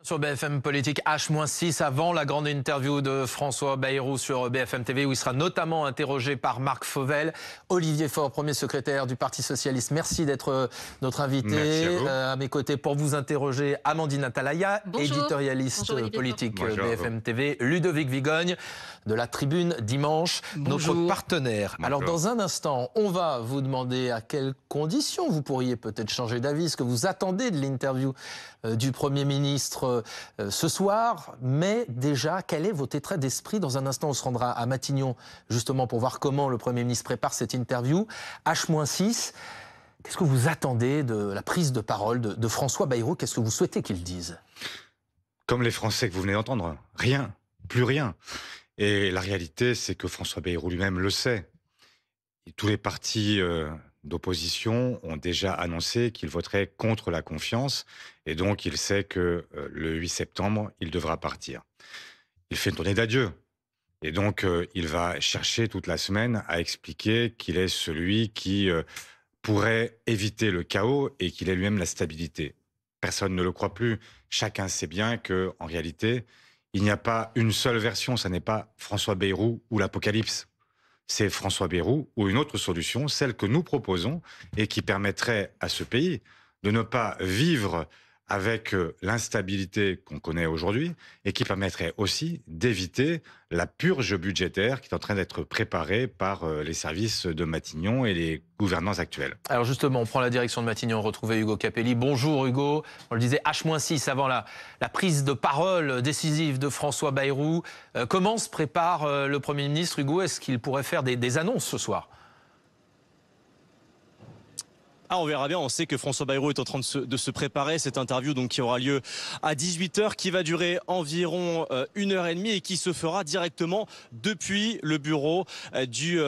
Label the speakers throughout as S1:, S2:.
S1: Sur BFM Politique, H-6 avant la grande interview de François Bayrou sur BFM TV où il sera notamment interrogé par Marc Fauvel. Olivier Faure, premier secrétaire du Parti Socialiste, merci d'être notre invité. À mes côtés pour vous interroger, Amandine Atalaya, éditorialiste politique BFM TV, Ludovic Vigogne de la Tribune Dimanche, notre partenaire. Bonjour. Alors dans un instant, on va vous demander à quelles conditions vous pourriez peut-être changer d'avis, ce que vous attendez de l'interview du Premier ministre ce soir, mais déjà, quel est votre état d'esprit? Dans un instant, on se rendra à Matignon, justement, pour voir comment le Premier ministre prépare cette interview. H-6, qu'est-ce que vous attendez de la prise de parole de François Bayrou? Qu'est-ce que vous souhaitez qu'il dise?
S2: Comme les Français que vous venez d'entendre, rien, plus rien. Et la réalité, c'est que François Bayrou lui-même le sait. Et tous les partis d'opposition ont déjà annoncé qu'ils voteraient contre la confiance. Et donc, il sait que le 8 septembre, il devra partir. Il fait une tournée d'adieu. Et donc, il va chercher toute la semaine à expliquer qu'il est celui qui pourrait éviter le chaos et qu'il est lui-même la stabilité. Personne ne le croit plus. Chacun sait bien qu'en réalité, il n'y a pas une seule version. Ça n'est pas François Bayrou ou l'apocalypse. C'est François Bayrou ou une autre solution, celle que nous proposons et qui permettrait à ce pays de ne pas vivre avec l'instabilité qu'on connaît aujourd'hui et qui permettrait aussi d'éviter la purge budgétaire qui est en train d'être préparée par les services de Matignon et les gouvernants actuels.
S1: Alors justement, on prend la direction de Matignon, retrouver Hugo Capelli. Bonjour Hugo, on le disait H-6 avant la prise de parole décisive de François Bayrou. Comment se prépare le Premier ministre, Hugo? Est-ce qu'il pourrait faire des annonces ce soir?
S3: On verra bien. On sait que François Bayrou est en train de se préparer. Cette interview donc, qui aura lieu à 18h, qui va durer environ 1h30 et qui se fera directement depuis le bureau du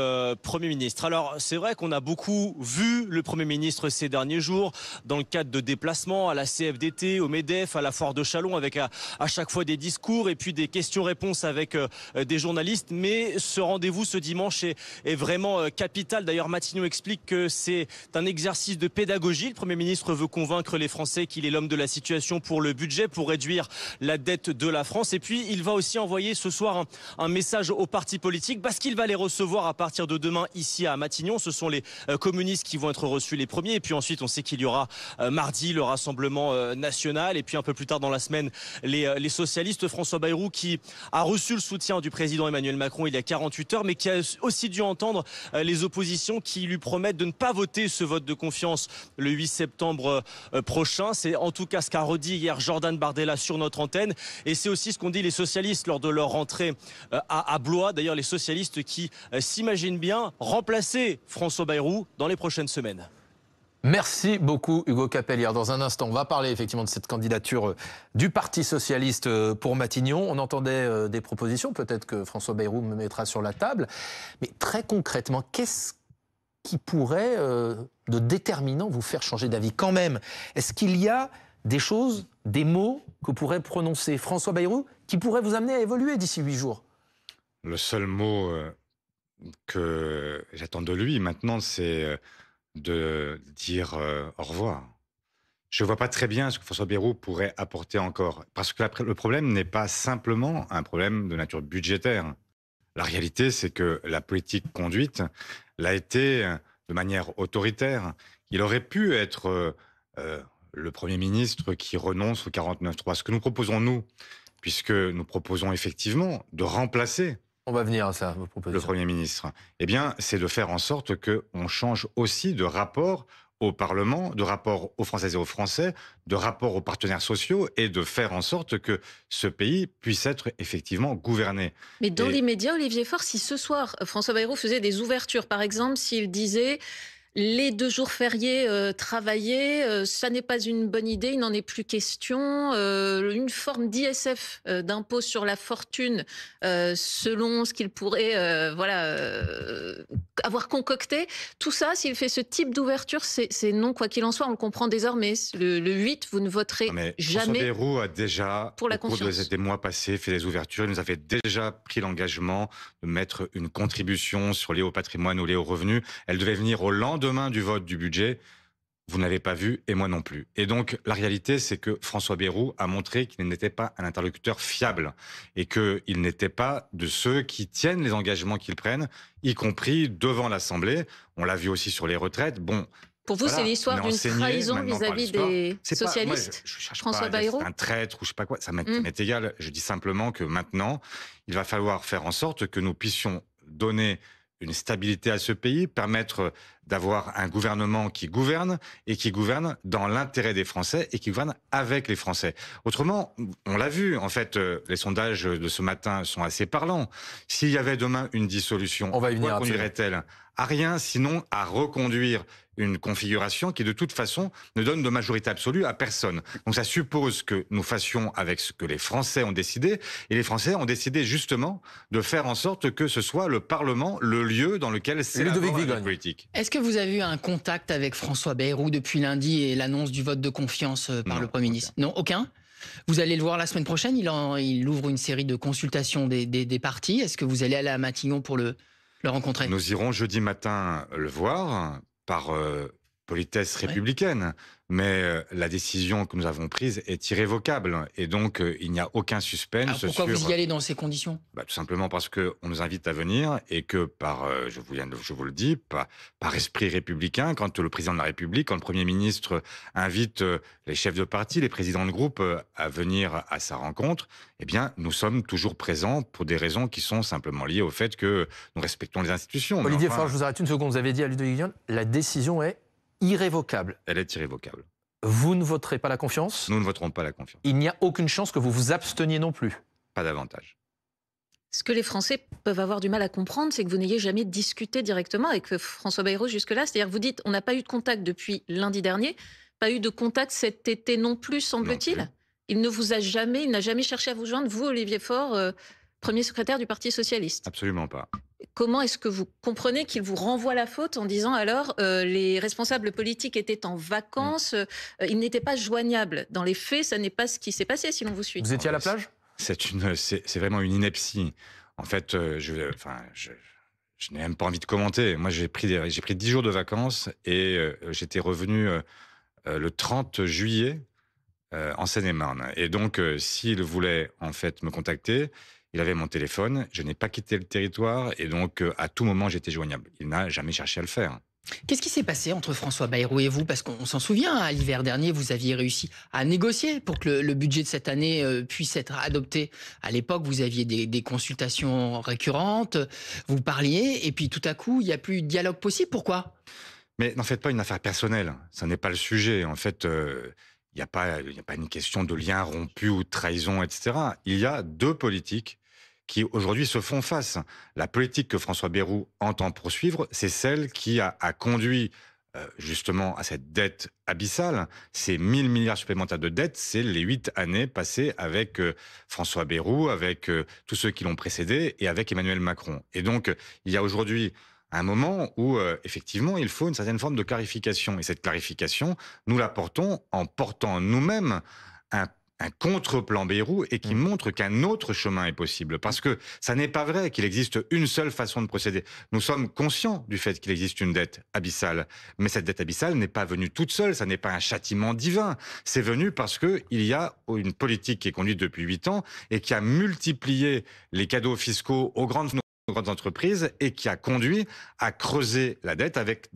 S3: Premier ministre. Alors, c'est vrai qu'on a beaucoup vu le Premier ministre ces derniers jours dans le cadre de déplacements à la CFDT, au MEDEF, à la Foire de Châlons, avec à chaque fois des discours et puis des questions-réponses avec des journalistes. Mais ce rendez-vous ce dimanche est vraiment capital. D'ailleurs, Matignon explique que c'est un exercice de pédagogie. Le Premier ministre veut convaincre les Français qu'il est l'homme de la situation pour le budget, pour réduire la dette de la France. Et puis, il va aussi envoyer ce soir un message aux partis politiques parce qu'il va les recevoir à partir de demain ici à Matignon. Ce sont les communistes qui vont être reçus les premiers. Et puis ensuite, on sait qu'il y aura mardi le Rassemblement national. Et puis un peu plus tard dans la semaine, les socialistes. François Bayrou qui a reçu le soutien du président Emmanuel Macron il y a 48 heures, mais qui a aussi dû entendre les oppositions qui lui promettent de ne pas voter ce vote de confiance le 8 septembre prochain. C'est en tout cas ce qu'a redit hier Jordan Bardella sur notre antenne. Et c'est aussi ce qu'ont dit les socialistes lors de leur rentrée à Blois. D'ailleurs, les socialistes qui s'imaginent bien remplacer François Bayrou dans les prochaines semaines.
S1: Merci beaucoup Hugo Capelli. Dans un instant, on va parler effectivement de cette candidature du Parti Socialiste pour Matignon. On entendait des propositions, peut-être que François Bayrou me mettra sur la table. Mais très concrètement, qu'est-ce qui pourrait, de déterminant, vous faire changer d'avis quand même? Est-ce qu'il y a des choses, des mots que pourrait prononcer François Bayrou qui pourraient vous amener à évoluer d'ici 8 jours?
S2: Le seul mot que j'attends de lui maintenant, c'est de dire au revoir. Je ne vois pas très bien ce que François Bayrou pourrait apporter encore. Parce que le problème n'est pas simplement un problème de nature budgétaire. La réalité, c'est que la politique conduite l'a été de manière autoritaire. Il aurait pu être le Premier ministre qui renonce au 49.3. Ce que nous proposons, nous, puisque nous proposons effectivement de remplacer
S1: on va venir à ça, vos propositions.
S2: Le Premier ministre, eh bien, c'est de faire en sorte qu'on change aussi de rapport au Parlement, de rapport aux Françaises et aux Français, de rapport aux partenaires sociaux et de faire en sorte que ce pays puisse être effectivement gouverné.
S4: Mais dans l'immédiat, Olivier Faure, si ce soir, François Bayrou faisait des ouvertures, par exemple, s'il disait les 2 jours fériés travaillés, ça n'est pas une bonne idée, il n'en est plus question. Une forme d'ISF, d'impôt sur la fortune, selon ce qu'il pourrait avoir concocté. Tout ça, s'il fait ce type d'ouverture, c'est non, quoi qu'il en soit, on le comprend désormais. Le 8, vous ne voterez jamais.
S2: François Bayrou a déjà,
S4: pour la
S2: au cours des mois passés, fait des ouvertures. Il nous avait déjà pris l'engagement de mettre une contribution sur les hauts patrimoines ou les hauts revenus. Elle devait venir au lendemain du vote du budget. vous ne l'avez pas vu et moi non plus. Et donc, la réalité, c'est que François Bayrou a montré qu'il n'était pas un interlocuteur fiable et qu'il n'était pas de ceux qui tiennent les engagements qu'ils prennent, y compris devant l'Assemblée. On l'a vu aussi sur les retraites. Bon.
S4: Pour vous,
S2: Voilà,
S4: c'est l'histoire d'une trahison vis-à-vis des socialistes,
S2: moi, je cherche
S4: François
S2: pas à
S4: Bayrou?
S2: être un traître ou je sais pas quoi, ça m'est égal. Je dis simplement que maintenant, il va falloir faire en sorte que nous puissions donner une stabilité à ce pays, permettre d'avoir un gouvernement qui gouverne et qui gouverne dans l'intérêt des Français et qui gouverne avec les Français. Autrement, on l'a vu, en fait, les sondages de ce matin sont assez parlants. S'il y avait demain une dissolution,
S1: On va y venir
S2: quoi conduirait-elle à rien, sinon à reconduire une configuration qui, de toute façon, ne donne de majorité absolue à personne. Donc ça suppose que nous fassions avec ce que les Français ont décidé, et les Français ont décidé justement de faire en sorte que ce soit le Parlement, le lieu dans lequel c'est la politique.
S5: Est-ce que vous avez eu un contact avec François Bayrou depuis lundi et l'annonce du vote de confiance par le Premier ministre? Non, aucun? Vous allez le voir la semaine prochaine, il ouvre une série de consultations des partis. Est-ce que vous allez aller à Matignon pour le rencontrer?
S2: Nous irons jeudi matin le voir par politesse républicaine, mais la décision que nous avons prise est irrévocable et donc il n'y a aucun suspense.
S5: Alors pourquoi vous y allez dans ces conditions?
S2: Tout simplement parce qu'on nous invite à venir et que par, je vous le dis, par esprit républicain, quand le président de la République, quand le Premier ministre invite les chefs de parti, les présidents de groupe à venir à sa rencontre, eh bien nous sommes toujours présents pour des raisons qui sont simplement liées au fait que nous respectons les institutions.
S1: Olivier Faure, je vous arrête une seconde, vous avez dit à Ludovic Guillon, la décision est irrévocable.
S2: Elle est irrévocable.
S1: Vous ne voterez pas la confiance?
S2: Nous ne voterons pas la confiance.
S1: Il n'y a aucune chance que vous vous absteniez non plus?
S2: Pas davantage.
S4: Ce que les Français peuvent avoir du mal à comprendre, c'est que vous n'ayez jamais discuté directement avec François Bayrou jusque-là. C'est-à-dire que vous dites, on n'a pas eu de contact depuis lundi dernier, pas eu de contact cet été non plus, semble-t-il. Il n'a jamais cherché à vous joindre, vous, Olivier Faure, premier secrétaire du Parti socialiste.
S2: Absolument pas.
S4: Comment est-ce que vous comprenez qu'il vous renvoie la faute en disant alors les responsables politiques étaient en vacances, ils n'étaient pas joignables? Dans les faits, ça n'est pas ce qui s'est passé, si l'on vous suit.
S1: Vous étiez à la plage?
S2: C'est vraiment une ineptie. En fait, je n'ai même pas envie de commenter. Moi, j'ai pris 10 jours de vacances et j'étais revenu le 30 juillet en Seine-et-Marne. Et donc, s'il voulait en fait me contacter, il avait mon téléphone, je n'ai pas quitté le territoire et donc à tout moment j'étais joignable. Il n'a jamais cherché à le faire.
S5: Qu'est-ce qui s'est passé entre François Bayrou et vous? Parce qu'on s'en souvient, à l'hiver dernier, vous aviez réussi à négocier pour que le budget de cette année puisse être adopté. À l'époque, vous aviez des consultations récurrentes, vous parliez, et puis tout à coup, il n'y a plus de dialogue possible. Pourquoi?
S2: Mais n'en faites pas une affaire personnelle, ça n'est pas le sujet. En fait, il n'y a pas une question de lien rompu ou de trahison, etc. Il y a deux politiques qui aujourd'hui se font face. La politique que François Bayrou entend poursuivre, c'est celle qui a conduit justement à cette dette abyssale. Ces 1000 milliards supplémentaires de dette, c'est les 8 années passées avec François Bayrou, avec tous ceux qui l'ont précédé et avec Emmanuel Macron. Et donc, il y a aujourd'hui un moment où, effectivement, il faut une certaine forme de clarification. Et cette clarification, nous la portons en portant nous-mêmes un contre-plan Bayrou et qui montre qu'un autre chemin est possible. Parce que ça n'est pas vrai qu'il existe une seule façon de procéder. Nous sommes conscients du fait qu'il existe une dette abyssale. Mais cette dette abyssale n'est pas venue toute seule. Ça n'est pas un châtiment divin. C'est venu parce qu'il y a une politique qui est conduite depuis 8 ans et qui a multiplié les cadeaux fiscaux aux grandes entreprises et qui a conduit à creuser la dette avec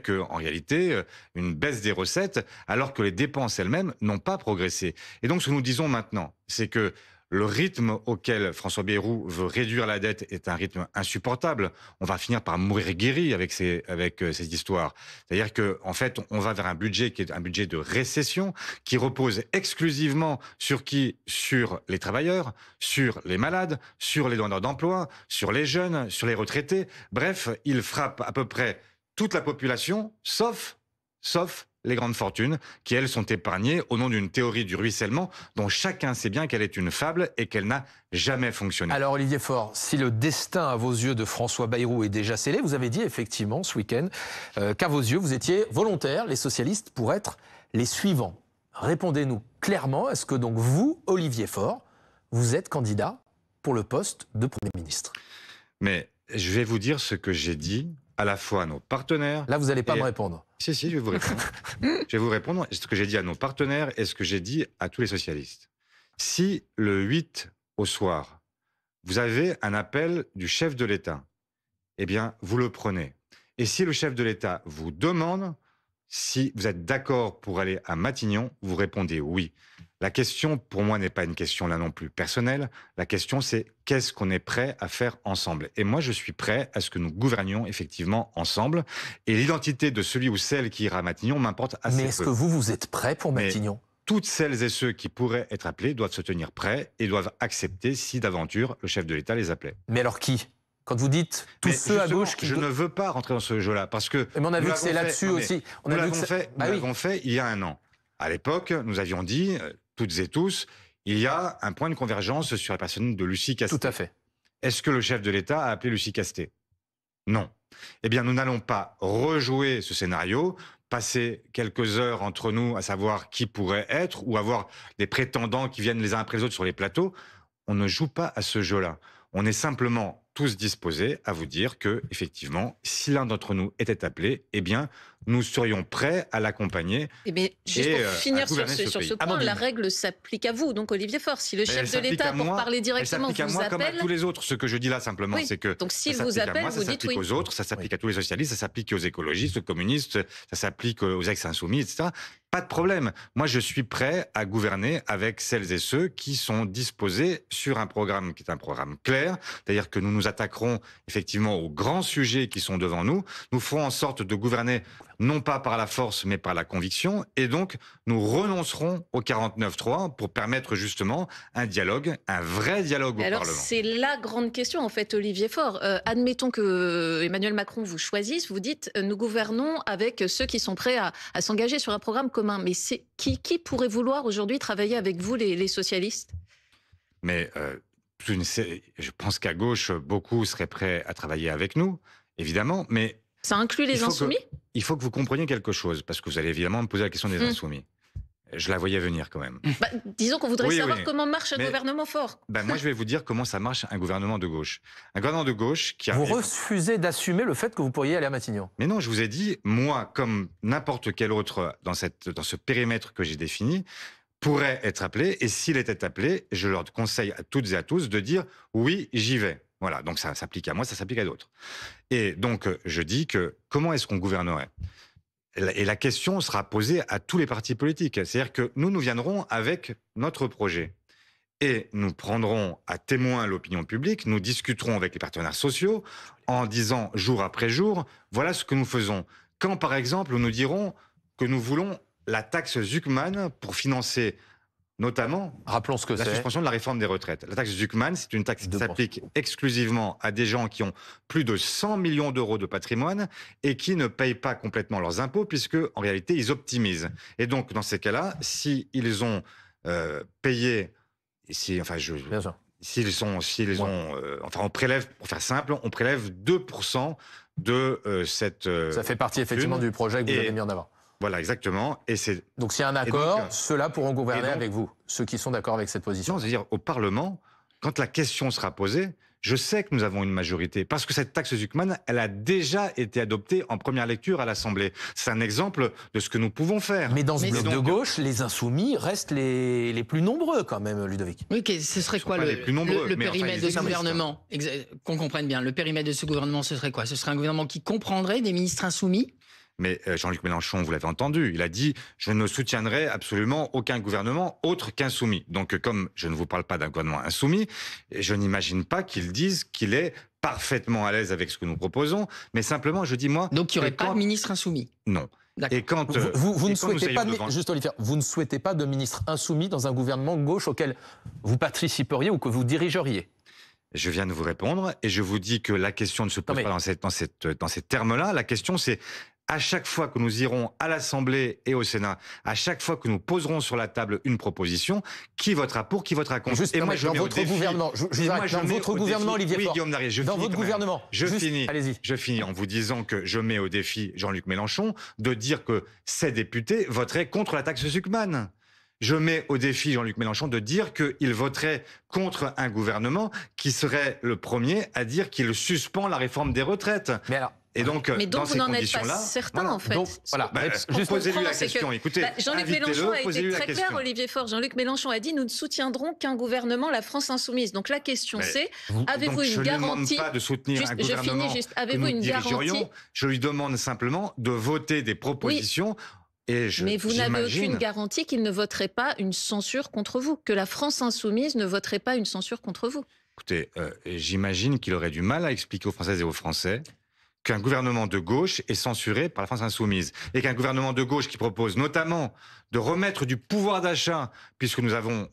S2: en réalité une baisse des recettes alors que les dépenses elles-mêmes n'ont pas progressé. Et donc ce que nous disons maintenant, c'est que le rythme auquel François Bayrou veut réduire la dette est un rythme insupportable. On va finir par mourir guéri avec ces histoires. C'est-à-dire que, en fait, on va vers un budget qui est un budget de récession, qui repose exclusivement sur qui? Sur les travailleurs, sur les malades, sur les demandeurs d'emploi, sur les jeunes, sur les retraités. Bref, il frappe à peu près toute la population, sauf les grandes fortunes, qui, elles, sont épargnées au nom d'une théorie du ruissellement dont chacun sait bien qu'elle est une fable et qu'elle n'a jamais fonctionné.
S1: Alors, Olivier Faure, si le destin à vos yeux de François Bayrou est déjà scellé, vous avez dit effectivement ce week-end qu'à vos yeux, vous étiez volontaires, les socialistes, pour être les suivants. Répondez-nous clairement, est-ce que donc vous, Olivier Faure, vous êtes candidat pour le poste de Premier ministre?
S2: Mais je vais vous dire ce que j'ai dit à la fois à nos partenaires...
S1: Là, vous n'allez pas
S2: et...
S1: me répondre.
S2: Si, je vais vous répondre. Je vais vous répondre ce que j'ai dit à nos partenaires et ce que j'ai dit à tous les socialistes. Si le 8 au soir, vous avez un appel du chef de l'État, eh bien, vous le prenez. Et si le chef de l'État vous demande si vous êtes d'accord pour aller à Matignon, vous répondez oui. La question, pour moi, n'est pas une question là non plus personnelle. La question, c'est qu'est-ce qu'on est prêt à faire ensemble. Et moi, je suis prêt à ce que nous gouvernions effectivement ensemble. Et l'identité de celui ou celle qui ira à Matignon m'importe assez peu.
S1: Mais est-ce que vous êtes prêt pour Matignon ?
S2: Toutes celles et ceux qui pourraient être appelés doivent se tenir prêts et doivent accepter si d'aventure le chef de l'État les appelait.
S1: Mais alors qui ? Quand vous dites tous ceux à gauche qui...
S2: Je ne veux pas rentrer dans ce jeu-là parce que...
S1: Mais on a vu que c'est là-dessus aussi.
S2: Nous l'avons fait il y a un an. À l'époque, nous avions dit, toutes et tous, il y a un point de convergence sur la personne de Lucie Castet.
S1: Tout à fait.
S2: Est-ce que le chef de l'État a appelé Lucie Castet ? Non. Eh bien, nous n'allons pas rejouer ce scénario, passer quelques heures entre nous à savoir qui pourrait être ou avoir des prétendants qui viennent les uns après les autres sur les plateaux. On ne joue pas à ce jeu-là. On est simplement tous disposés à vous dire que, effectivement, si l'un d'entre nous était appelé, eh bien, nous serions prêts à l'accompagner.
S4: Mais juste pour finir sur ce point, la règle s'applique à vous, donc Olivier Faure. Si le chef de l'État, pour parler directement, vous appelle...
S2: Elle s'applique à moi comme à tous les autres. Ce que je dis là, simplement, c'est que
S4: donc s'il vous appelle, vous dites oui.
S2: Ça s'applique aux autres, ça s'applique à tous les socialistes, ça s'applique aux écologistes, aux communistes, ça s'applique aux ex-insoumis, etc. Pas de problème. Moi, je suis prêt à gouverner avec celles et ceux qui sont disposés sur un programme qui est un programme clair, c'est-à-dire que nous nous attaquerons effectivement aux grands sujets qui sont devant nous. Nous ferons en sorte de gouverner non pas par la force, mais par la conviction. Et donc, nous renoncerons au 49-3 pour permettre justement un dialogue, un vrai dialogue au Parlement.
S4: C'est la grande question, en fait, Olivier Faure. Admettons que Emmanuel Macron vous choisisse. Vous dites, nous gouvernons avec ceux qui sont prêts à s'engager sur un programme commun. Mais qui pourrait vouloir aujourd'hui travailler avec vous, les socialistes ?
S2: Mais je pense qu'à gauche, beaucoup seraient prêts à travailler avec nous, évidemment, mais...
S4: Ça inclut les insoumis ?
S2: Il faut que vous compreniez quelque chose, parce que vous allez évidemment me poser la question des insoumis. Je la voyais venir quand même.
S4: Disons qu'on voudrait savoir comment marche un gouvernement fort.
S2: Moi, je vais vous dire comment ça marche un gouvernement de gauche. Un gouvernement de gauche qui a...
S1: Vous refusez d'assumer le fait que vous pourriez aller à Matignon.
S2: Mais non, je vous ai dit, moi, comme n'importe quel autre dans ce périmètre que j'ai défini, pourrait être appelé, et s'il était appelé, je leur conseille à toutes et à tous de dire « oui, j'y vais ». Voilà, donc ça s'applique à moi, ça s'applique à d'autres. Et donc, je dis que comment est-ce qu'on gouvernerait ? Et la question sera posée à tous les partis politiques. C'est-à-dire que nous viendrons avec notre projet. Et nous prendrons à témoin l'opinion publique, nous discuterons avec les partenaires sociaux en disant jour après jour, voilà ce que nous faisons. Quand, par exemple, nous dirons que nous voulons la taxe Zuckman pour financer notamment
S1: rappelons ce que
S2: la suspension de la réforme des retraites. La taxe Zuckman, c'est une taxe qui s'applique exclusivement à des gens qui ont plus de 100 millions d'euros de patrimoine et qui ne payent pas complètement leurs impôts puisque, en réalité, ils optimisent. Et donc, dans ces cas-là, s'ils ont payé... on prélève, pour faire simple, on prélève 2% de cette...
S1: ça fait partie effectivement du projet que vous avez mis en avant.
S2: Voilà, exactement.
S1: Donc s'il y a un accord, ceux-là pourront gouverner avec vous, ceux qui sont d'accord avec cette position.
S2: C'est-à-dire au Parlement, quand la question sera posée, je sais que nous avons une majorité, parce que cette taxe Zuckman, elle a déjà été adoptée en première lecture à l'Assemblée. C'est un exemple de ce que nous pouvons faire.
S1: Mais dans ce bloc de gauche, les insoumis restent les plus nombreux quand même, Ludovic.
S5: Oui, ce serait quoi le périmètre de ce gouvernement ? Qu'on comprenne bien, le périmètre de ce gouvernement, ce serait quoi ? Ce serait un gouvernement qui comprendrait des ministres insoumis ?
S2: Mais Jean-Luc Mélenchon, vous l'avez entendu, il a dit « Je ne soutiendrai absolument aucun gouvernement autre qu'insoumis ». Donc comme je ne vous parle pas d'un gouvernement insoumis, je n'imagine pas qu'il dise qu'il est parfaitement à l'aise avec ce que nous proposons, mais simplement je dis moi...
S5: Donc il n'y aurait pas de ministre insoumis ?
S2: Non. Et quand
S1: vous ne souhaitez pas juste Olivier, vous ne souhaitez pas de ministre insoumis dans un gouvernement de gauche auquel vous participeriez ou que vous dirigeriez ?
S2: Je viens de vous répondre et je vous dis que la question ne se pose pas dans ces termes-là. La question c'est... À chaque fois que nous irons à l'Assemblée et au Sénat, à chaque fois que nous poserons sur la table une proposition, qui votera pour, qui votera contre.
S1: Et moi, dans votre gouvernement, Olivier Faure,
S2: Guillaume Darrier,
S1: dans votre gouvernement,
S2: je finis en vous disant que je mets au défi Jean-Luc Mélenchon de dire que ses députés voteraient contre la taxe Zuckman. Je mets au défi Jean-Luc Mélenchon de dire qu'il voterait contre un gouvernement qui serait le premier à dire qu'il suspend la réforme des retraites.
S1: Mais alors,
S2: Et donc,
S4: mais donc
S2: dans
S4: vous
S2: ces
S4: n'en êtes pas
S2: conditions-là,
S4: certain,
S2: voilà.
S4: en fait.
S1: Donc, voilà.
S2: Juste posez-lui la
S4: c'est
S2: question. Écoutez,
S4: Jean-Luc
S2: invitez-le,
S4: Mélenchon a
S2: posez-lui
S4: été
S2: la
S4: très
S2: question.
S4: clair, Olivier Faure. Jean-Luc Mélenchon a dit: nous ne soutiendrons qu'un gouvernement, la France insoumise. Donc la question c'est, avez-vous
S2: Donc,
S4: une
S2: je ne demande
S4: garantie?
S2: pas de soutenir un gouvernement que
S4: Avez-vous
S2: nous
S4: une
S2: dirigerions.
S4: garantie?
S2: Je lui demande simplement de voter des propositions. Et
S4: Mais vous n'avez aucune
S2: j'imagine.
S4: garantie qu'il ne voterait pas une censure contre vous, que la France insoumise ne voterait pas une censure contre vous.
S2: Écoutez, j'imagine qu'il aurait du mal à expliquer aux Françaises et aux Français qu'un gouvernement de gauche est censuré par la France insoumise. Et qu'un gouvernement de gauche qui propose notamment de remettre du pouvoir d'achat, puisque nous avons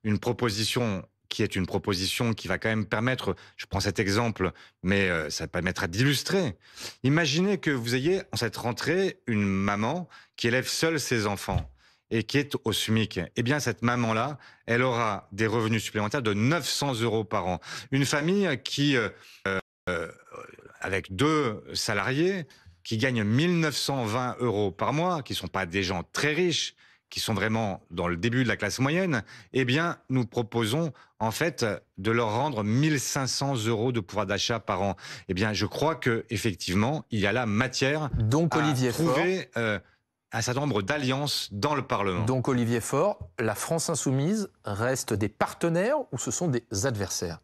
S2: une proposition qui est une proposition qui va quand même permettre, je prends cet exemple, mais ça permettra d'illustrer. Imaginez que vous ayez en cette rentrée une maman qui élève seule ses enfants et qui est au SMIC. Eh bien, cette maman-là, elle aura des revenus supplémentaires de 900 € par an. Une famille qui, avec 2 salariés, qui gagne 1920 € par mois, qui ne sont pas des gens très riches, qui sont vraiment dans le début de la classe moyenne, eh bien, nous proposons en fait de leur rendre 1500 € de pouvoir d'achat par an. Eh bien, je crois que effectivement, il y a là matière
S1: Donc,
S2: à
S1: Olivier Faure.
S2: trouver un certain nombre d'alliances dans le Parlement.
S1: Donc, Olivier Faure, la France insoumise reste des partenaires ou ce sont des adversaires?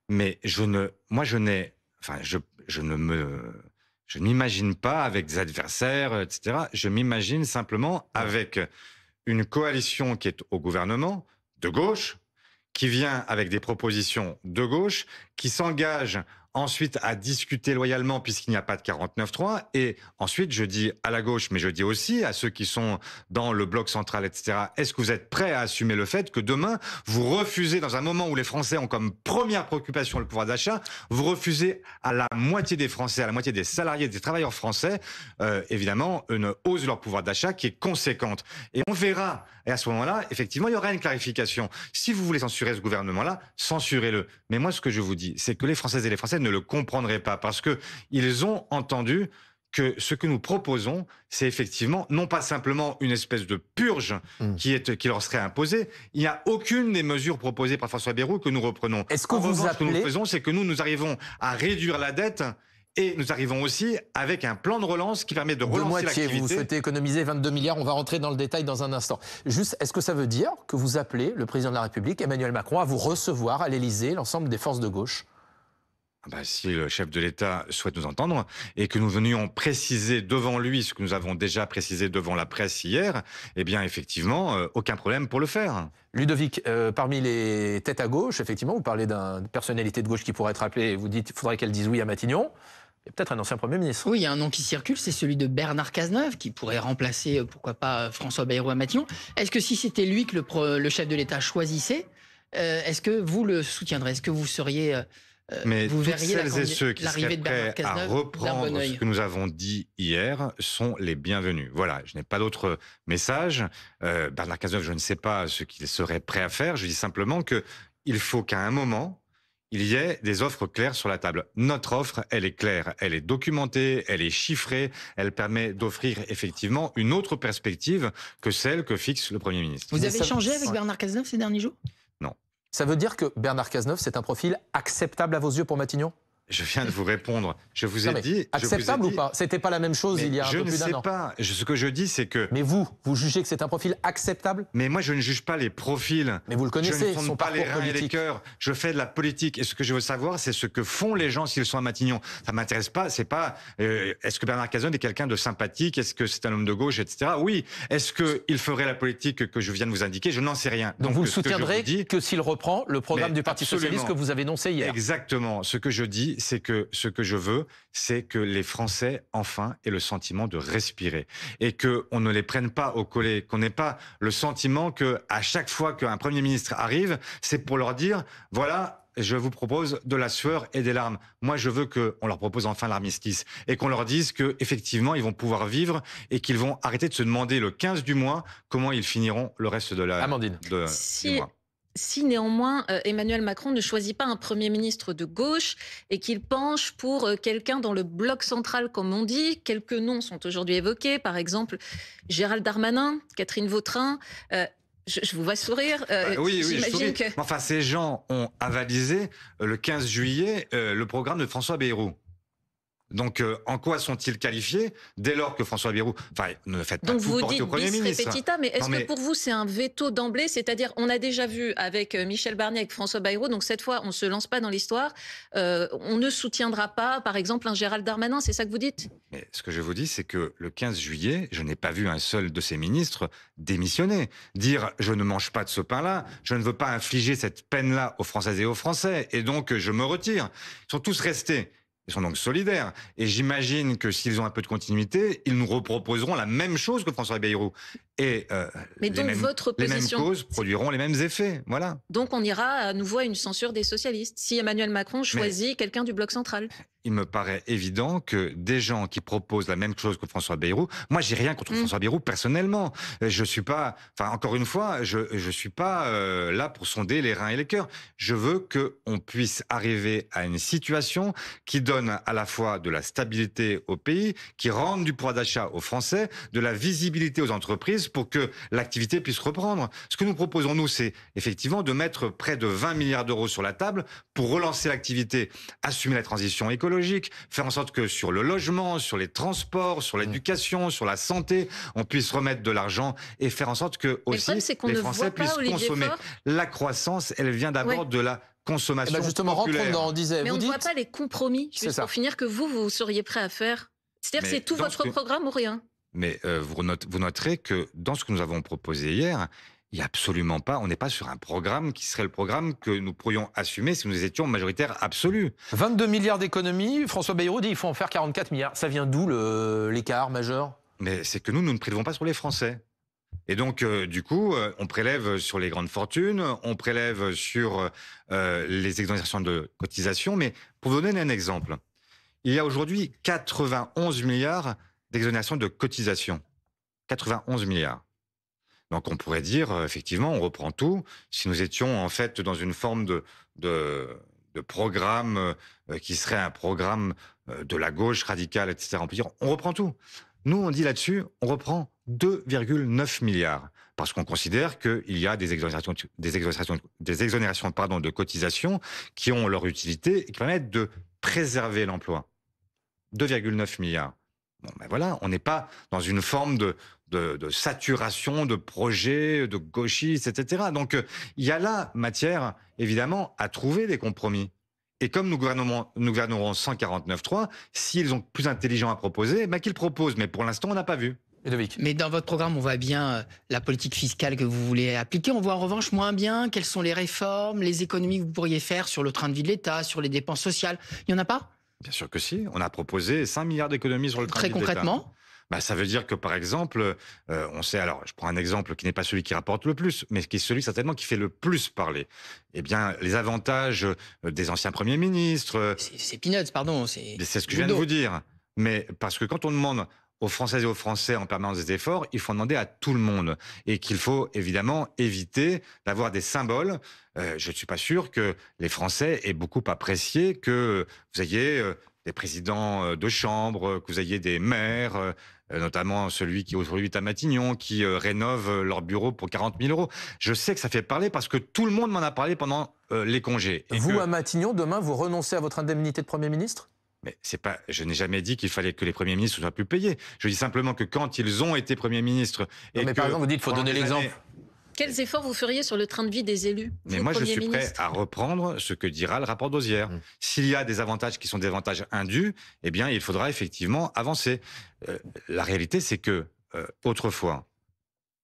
S2: Mais je n'imagine pas avec des adversaires, etc. Je m'imagine simplement avec une coalition qui est au gouvernement, de gauche, qui vient avec des propositions de gauche, qui s'engage ensuite à discuter loyalement puisqu'il n'y a pas de 49.3. Et ensuite, je dis à la gauche, mais je dis aussi à ceux qui sont dans le bloc central, etc. Est-ce que vous êtes prêts à assumer le fait que demain, vous refusez, dans un moment où les Français ont comme première préoccupation le pouvoir d'achat, vous refusez à la moitié des Français, à la moitié des salariés, des travailleurs français, évidemment, une hausse de leur pouvoir d'achat qui est conséquente. Et on verra. Et à ce moment-là, effectivement, il y aura une clarification. Si vous voulez censurer ce gouvernement-là, censurez-le. Mais moi, ce que je vous dis, c'est que les Françaises et les Français ne le comprendraient pas parce que ils ont entendu que ce que nous proposons, c'est effectivement non pas simplement une espèce de purge qui leur serait imposée. Il n'y a aucune des mesures proposées par François Bayrou que nous reprenons.
S1: Est-ce que
S2: Ce que nous faisons, c'est que nous arrivons à réduire la dette. Et nous arrivons aussi avec un plan de relance qui permet de relancer l'activité.
S1: Vous souhaitez économiser 22 milliards, on va rentrer dans le détail dans un instant. Juste, est-ce que ça veut dire que vous appelez le président de la République, Emmanuel Macron, à vous recevoir à l'Élysée, l'ensemble des forces de gauche?
S2: Si le chef de l'État souhaite nous entendre et que nous venions préciser devant lui ce que nous avons déjà précisé devant la presse hier, eh bien effectivement, aucun problème pour le faire.
S1: Ludovic, parmi les têtes à gauche, effectivement, vous parlez d'une personnalité de gauche qui pourrait être appelée, et vous dites qu'il faudrait qu'elle dise oui à Matignon. Il y a peut-être un ancien Premier ministre.
S5: Oui, il y a un nom qui circule, c'est celui de Bernard Cazeneuve, qui pourrait remplacer, pourquoi pas, François Bayrou à Matignon. Est-ce que si c'était lui que le chef de l'État choisissait, est-ce que vous le soutiendrez? Est-ce que vous seriez...
S2: Mais
S5: vous
S2: toutes
S5: verriez
S2: celles et ceux qui seraient prêts à reprendre ce que nous avons dit hier sont les bienvenus. Voilà, je n'ai pas d'autre message. Bernard Cazeneuve, je ne sais pas ce qu'il serait prêt à faire. Je dis simplement qu'il faut qu'à un moment, il y ait des offres claires sur la table. Notre offre, elle est claire, elle est documentée, elle est chiffrée, elle permet d'offrir effectivement une autre perspective que celle que fixe le Premier ministre.
S5: Vous avez échangé avec Bernard Cazeneuve ces derniers jours?
S2: Non.
S1: Ça veut dire que Bernard Cazeneuve, c'est un profil acceptable à vos yeux pour Matignon?
S2: Je viens de vous répondre. Je vous ai dit...
S1: Acceptable ou pas? C'était pas la même chose il y a un peu plus d'un an.
S2: Je ne sais pas. Ce que je dis, c'est que...
S1: Mais vous jugez que c'est un profil acceptable?
S2: Mais moi, je ne juge pas les profils.
S1: Mais vous le connaissez,
S2: je ne fonde pas les reins et les cœurs. Je fais de la politique. Et ce que je veux savoir, c'est ce que font les gens s'ils sont à Matignon. Ça m'intéresse pas. C'est pas... est-ce que Bernard Cazeneuve est quelqu'un de sympathique? Est-ce que c'est un homme de gauche, etc. Oui. Est-ce qu'il ferait la politique que je viens de vous indiquer? Je n'en sais rien.
S1: Donc vous le soutiendrez que s'il reprend le programme du Parti socialiste que vous avez énoncé hier?
S2: Exactement. Ce que je dis, c'est que ce que je veux, c'est que les Français, enfin, aient le sentiment de respirer. Et qu'on ne les prenne pas au collet, qu'on n'ait pas le sentiment qu'à chaque fois qu'un Premier ministre arrive, c'est pour leur dire, voilà, je vous propose de la sueur et des larmes. Moi, je veux qu'on leur propose enfin l'armistice et qu'on leur dise qu'effectivement, ils vont pouvoir vivre et qu'ils vont arrêter de se demander le 15 du mois comment ils finiront le reste de la
S1: Amandine.
S2: Du mois.
S4: Si néanmoins Emmanuel Macron ne choisit pas un Premier ministre de gauche et qu'il penche pour quelqu'un dans le bloc central, comme on dit, quelques noms sont aujourd'hui évoqués, par exemple Gérald Darmanin, Catherine Vautrin. Je vous vois sourire.
S2: Oui, je souris.
S4: Que...
S2: Enfin, ces gens ont avalisé le 15 juillet le programme de François Bayrou. Donc, en quoi sont-ils qualifiés dès lors que François Bayrou... Enfin, ne faites pas
S4: Donc
S2: tout
S4: vous
S2: porter
S4: dites
S2: au Premier
S4: bis
S2: ministre.
S4: repetita, mais est-ce
S2: Non,
S4: que pour vous c'est un veto d'emblée? C'est-à-dire, on a déjà vu avec Michel Barnier, avec François Bayrou, donc cette fois on ne se lance pas dans l'histoire, on ne soutiendra pas par exemple un Gérald Darmanin, c'est ça que vous dites?
S2: Mais ce que je vous dis, c'est que le 15 juillet, je n'ai pas vu un seul de ces ministres démissionner. Dire « je ne mange pas de ce pain-là, je ne veux pas infliger cette peine-là aux Françaises et aux Français, et donc je me retire ». Ils sont tous restés. Ils sont donc solidaires. Et j'imagine que s'ils ont un peu de continuité, ils nous reproposeront la même chose que François Bayrou. Et
S4: Mais donc votre
S2: les mêmes
S4: position,
S2: causes produiront les mêmes effets. Voilà.
S4: donc on ira à nouveau à une censure des socialistes si Emmanuel Macron choisit quelqu'un du bloc central.
S2: Il me paraît évident que des gens qui proposent la même chose que François Bayrou, moi j'ai rien contre François Bayrou personnellement. Je suis pas, enfin encore une fois, je suis pas là pour sonder les reins et les cœurs. Je veux que on puisse arriver à une situation qui donne à la fois de la stabilité au pays, qui rende du pouvoir d'achat aux Français, de la visibilité aux entreprises pour que l'activité puisse reprendre. Ce que nous proposons nous, c'est effectivement de mettre près de 20 milliards d'euros sur la table pour relancer l'activité, assumer la transition écologique, faire en sorte que sur le logement, sur les transports, sur l'éducation, sur la santé, on puisse remettre de l'argent et faire en sorte que aussi les Français puissent consommer. La croissance, elle vient d'abord de la consommation
S1: justement,
S2: populaire.
S1: rentrons dans, on disait,
S4: Mais
S1: vous
S4: on ne
S1: dites...
S4: voit pas les compromis, juste pour finir, que vous seriez prêt à faire. C'est-à-dire que c'est tout votre programme ou rien?
S2: Mais vous noterez que dans ce que nous avons proposé hier, il n'y a absolument pas, on n'est pas sur un programme qui serait le programme que nous pourrions assumer si nous étions majoritaires absolus.
S1: 22 milliards d'économies, François Bayrou dit qu'il faut en faire 44 milliards. Ça vient d'où l'écart majeur? Mais
S2: c'est que nous ne prélevons pas sur les Français. Et donc, du coup, on prélève sur les grandes fortunes, on prélève sur les exonérations de cotisations. Mais pour vous donner un exemple, il y a aujourd'hui 91 milliards d'exonérations de cotisations. 91 milliards. Donc on pourrait dire, effectivement, on reprend tout. Si nous étions en fait dans une forme de programme qui serait un programme de la gauche radicale, etc., on peut dire, on reprend tout. Nous, on dit là-dessus, on reprend 2,9 milliards. Parce qu'on considère qu'il y a des exonérations de cotisations qui ont leur utilité et qui permettent de préserver l'emploi. 2,9 milliards. Bon, ben voilà, on n'est pas dans une forme de saturation de projets, de gauchistes, etc. Donc, il y a là matière, évidemment, à trouver des compromis. Et comme nous gouvernerons 149.3, s'ils ont plus intelligent à proposer, ben qu'ils proposent. Mais pour l'instant, on n'a pas vu.
S5: Mais dans votre programme, on voit bien la politique fiscale que vous voulez appliquer. On voit en revanche moins bien quelles sont les réformes, les économies que vous pourriez faire sur le train de vie de l'État, sur les dépenses sociales. Il n'y en a pas?
S2: Bien sûr que si. On a proposé 5 milliards d'économies sur le train de vie de l'État. Très concrètement? Bah, ça veut dire que, par exemple, on sait, alors je prends un exemple qui n'est pas celui qui rapporte le plus, mais qui est celui certainement qui fait le plus parler. Eh bien, les avantages des anciens premiers ministres...
S5: C'est peanuts, pardon.
S2: C'est ce que je viens de vous dire. Mais parce que quand on demande aux Françaises et aux Français en permanence des efforts, il faut en demander à tout le monde. Et qu'il faut évidemment éviter d'avoir des symboles. Je ne suis pas sûr que les Français aient beaucoup apprécié que vous ayez... des présidents de chambre, que vous ayez des maires, notamment celui qui aujourd'hui est à Matignon, qui rénovent leur bureau pour 40 000 euros. Je sais que ça fait parler parce que tout le monde m'en a parlé pendant les congés. Et vous, à Matignon, demain, vous renoncez à votre indemnité de Premier ministre ? Mais c'est pas, je n'ai jamais dit qu'il fallait que les premiers ministres soient plus payés. Je dis simplement que quand ils ont été premiers ministres...
S1: Non, mais par exemple, vous dites qu'il faut donner l'exemple.
S4: Quels efforts vous feriez sur le train de vie des élus?
S2: Mais moi, je suis prêt à reprendre ce que dira le rapport d'Auzière. S'il y a des avantages qui sont des avantages indus, eh bien, il faudra effectivement avancer. La réalité, c'est que, autrefois,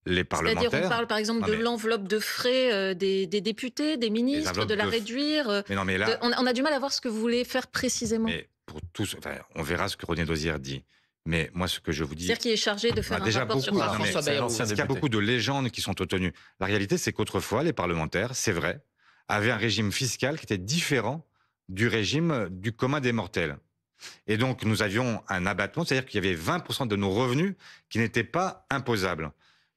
S2: les parlementaires...
S4: C'est-à-dire, on parle par exemple de l'enveloppe de frais des députés, des ministres, de la réduire.
S2: Mais non, mais là...
S4: on a du mal à voir ce que vous voulez faire précisément.
S2: Mais pour tous, enfin, on verra ce que René Dauzière dit. Mais moi, ce que je vous dis...
S4: C'est-à-dire qu'il est chargé de faire un rapport sur François Bayrou.
S2: Il y a beaucoup de légendes qui sont tenues. La réalité, c'est qu'autrefois, les parlementaires, c'est vrai, avaient un régime fiscal qui était différent du régime du commun des mortels. Et donc, nous avions un abattement, c'est-à-dire qu'il y avait 20% de nos revenus qui n'étaient pas imposables.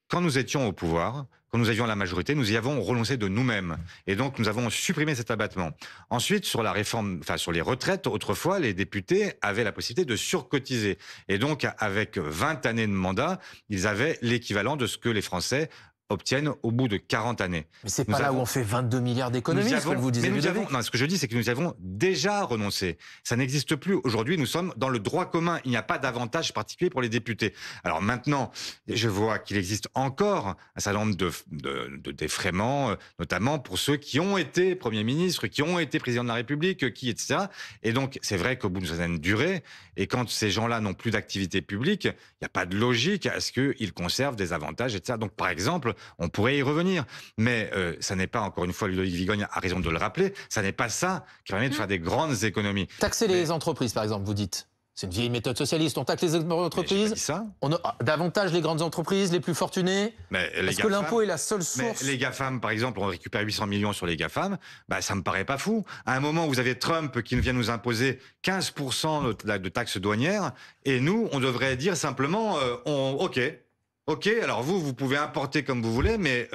S2: Quand nous étions au pouvoir, quand nous avions la majorité, nous y avons renoncé de nous-mêmes. Et donc, nous avons supprimé cet abattement. Ensuite, sur la réforme, enfin, sur les retraites, autrefois, les députés avaient la possibilité de surcotiser. Et donc, avec 20 années de mandat, ils avaient l'équivalent de ce que les Français obtiennent au bout de 40 années.
S1: Mais c'est pas là où on fait 22 milliards d'économies, ce que vous disiez.
S2: Ce que je dis, c'est que nous y avons déjà renoncé. Ça n'existe plus. Aujourd'hui, nous sommes dans le droit commun. Il n'y a pas d'avantage particulier pour les députés. Alors maintenant, je vois qu'il existe encore un certain nombre de défraiements, notamment pour ceux qui ont été Premier ministre, qui ont été président de la République, etc. Et donc, c'est vrai qu'au bout d'une certaine durée, et quand ces gens-là n'ont plus d'activité publique, il n'y a pas de logique à ce qu'ils conservent des avantages, etc. Donc, par exemple, on pourrait y revenir. Mais ça n'est pas, encore une fois, Ludovic Vigogne a raison de le rappeler, ça n'est pas ça qui permet de faire des grandes économies.
S1: Taxer les entreprises, par exemple, vous dites. C'est une vieille méthode socialiste. On taxe les entreprises.
S2: Ça.
S1: On a davantage les grandes entreprises, les plus fortunées. Est-ce que l'impôt est la seule source?
S2: Les GAFAM, par exemple, on récupère 800 millions sur les GAFAM. Ça me paraît pas fou. À un moment où vous avez Trump qui vient nous imposer 15% de taxes douanières, et nous, on devrait dire simplement, OK, alors vous pouvez importer comme vous voulez, mais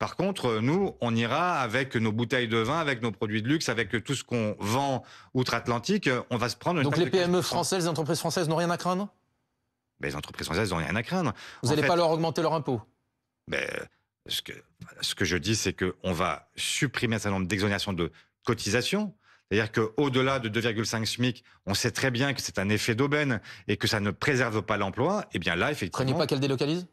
S2: par contre, nous, on ira avec nos bouteilles de vin, avec nos produits de luxe, avec tout ce qu'on vend outre-Atlantique, on va se prendre une
S1: Donc
S2: taxe
S1: les
S2: de 15%.
S1: PME françaises, les entreprises françaises n'ont rien à craindre?
S2: Mais les entreprises françaises n'ont rien à craindre.
S1: Vous n'allez pas leur augmenter leur impôt?
S2: Ce que je dis, c'est qu'on va supprimer un certain nombre d'exonérations de cotisations. C'est-à-dire qu'au-delà de 2,5 SMIC, on sait très bien que c'est un effet d'aubaine et que ça ne préserve pas l'emploi. Et bien là, effectivement...
S1: Craignez pas qu'elle délocalise?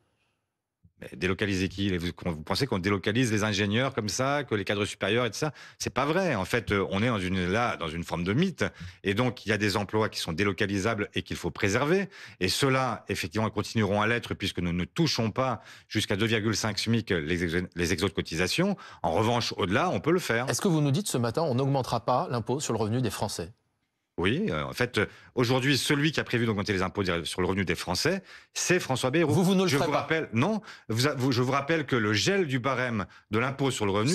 S2: Mais délocaliser qui? Vous pensez qu'on délocalise les ingénieurs comme ça, que les cadres supérieurs et tout ça? C'est pas vrai. En fait, on est dans une forme de mythe. Et donc, il y a des emplois qui sont délocalisables et qu'il faut préserver. Et ceux-là, effectivement, continueront à l'être puisque nous ne touchons pas jusqu'à 2,5 SMIC les exos de cotisation. En revanche, au-delà, on peut le faire.
S1: Est-ce que vous nous dites ce matin, on n'augmentera pas l'impôt sur le revenu des Français?
S2: Oui, en fait, aujourd'hui, celui qui a prévu d'augmenter les impôts sur le revenu des Français, c'est François Bayrou.
S1: Vous ne le ferez pas.
S2: Rappelle, non, je vous rappelle que le gel du barème de l'impôt sur le revenu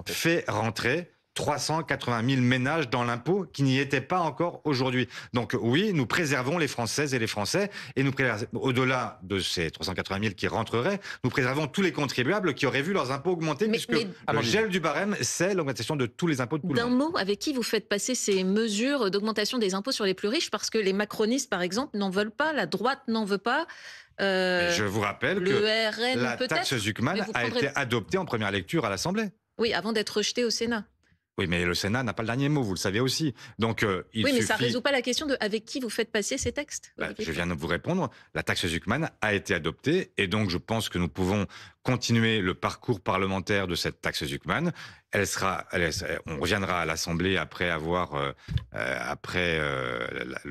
S2: fait rentrer 380 000 ménages dans l'impôt qui n'y étaient pas encore aujourd'hui. Donc oui, nous préservons les Françaises et les Français, et nous au-delà de ces 380 000 qui rentreraient, nous préservons tous les contribuables qui auraient vu leurs impôts augmenter, puisque le gel du barème, c'est l'augmentation de tous les impôts de tout le monde.
S4: D'un mot, avec qui vous faites passer ces mesures d'augmentation des impôts sur les plus riches? Parce que les macronistes, par exemple, n'en veulent pas, la droite n'en veut pas.
S2: Je vous rappelle que
S4: RN,
S2: la taxe Zuckman a été adoptée en première lecture à l'Assemblée.
S4: Oui, avant d'être rejetée au Sénat.
S2: Oui, mais le Sénat n'a pas le dernier mot, vous le savez aussi. Donc,
S4: mais ça ne résout pas la question de avec qui vous faites passer ces textes.
S2: Je viens de vous répondre. La taxe Zuckman a été adoptée et donc je pense que nous pouvons continuer le parcours parlementaire de cette taxe Zuckman. On reviendra à l'Assemblée après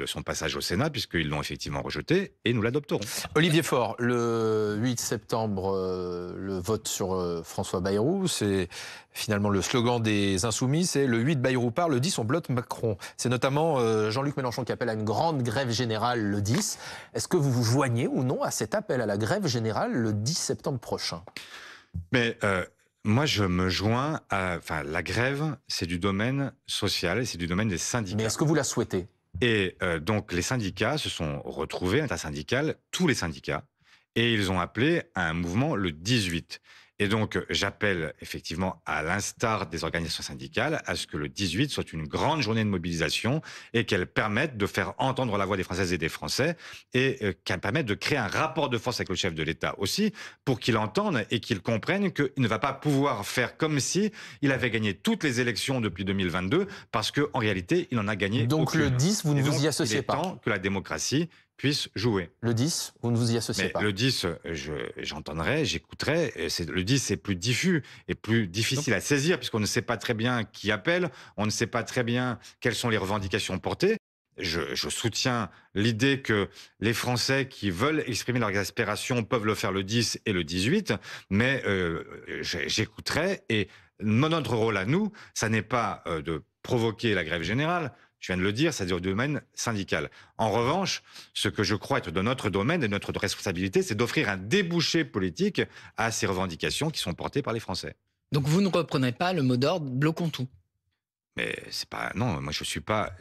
S2: son passage au Sénat, puisqu'ils l'ont effectivement rejeté, et nous l'adopterons.
S1: Olivier Faure, le 8 septembre, le vote sur François Bayrou, c'est finalement le slogan des Insoumis, c'est le 8 Bayrou part, le 10 on bloque Macron. C'est notamment Jean-Luc Mélenchon qui appelle à une grande grève générale le 10. Est-ce que vous vous joignez ou non à cet appel à la grève générale le 10 septembre prochain?
S2: Mais moi, je me joins à... la grève, c'est du domaine social, c'est du domaine des syndicats.
S1: Mais est-ce que vous la souhaitez?
S2: Et donc, les syndicats se sont retrouvés, intersyndical, tous les syndicats, et ils ont appelé à un mouvement le 18. Et donc, j'appelle effectivement, à l'instar des organisations syndicales, à ce que le 18 soit une grande journée de mobilisation et qu'elle permette de faire entendre la voix des Françaises et des Français et qu'elle permette de créer un rapport de force avec le chef de l'État aussi pour qu'il entende et qu'il comprenne qu'il ne va pas pouvoir faire comme si il avait gagné toutes les élections depuis 2022 parce qu'en réalité, il en a gagné
S1: donc
S2: aucune.
S1: Le 10, vous ne vous y associez pas?
S2: Il est temps que la démocratie puisse jouer.
S1: Le 10, vous ne vous y associez pas?
S2: Le 10, j'entendrai, j'écouterai. Le 10, c'est plus diffus et plus difficile à saisir puisqu'on ne sait pas très bien qui appelle, on ne sait pas très bien quelles sont les revendications portées. Je soutiens l'idée que les Français qui veulent exprimer leur exaspération peuvent le faire le 10 et le 18, mais j'écouterai. Et notre rôle à nous, ça n'est pas de provoquer la grève générale. Je viens de le dire, c'est-à-dire au domaine syndical. En revanche, ce que je crois être de notre domaine et de notre responsabilité, c'est d'offrir un débouché politique à ces revendications qui sont portées par les Français.
S5: Donc vous ne reprenez pas le mot d'ordre « bloquons tout ».
S2: Mais c'est pas... Non, moi je suis pas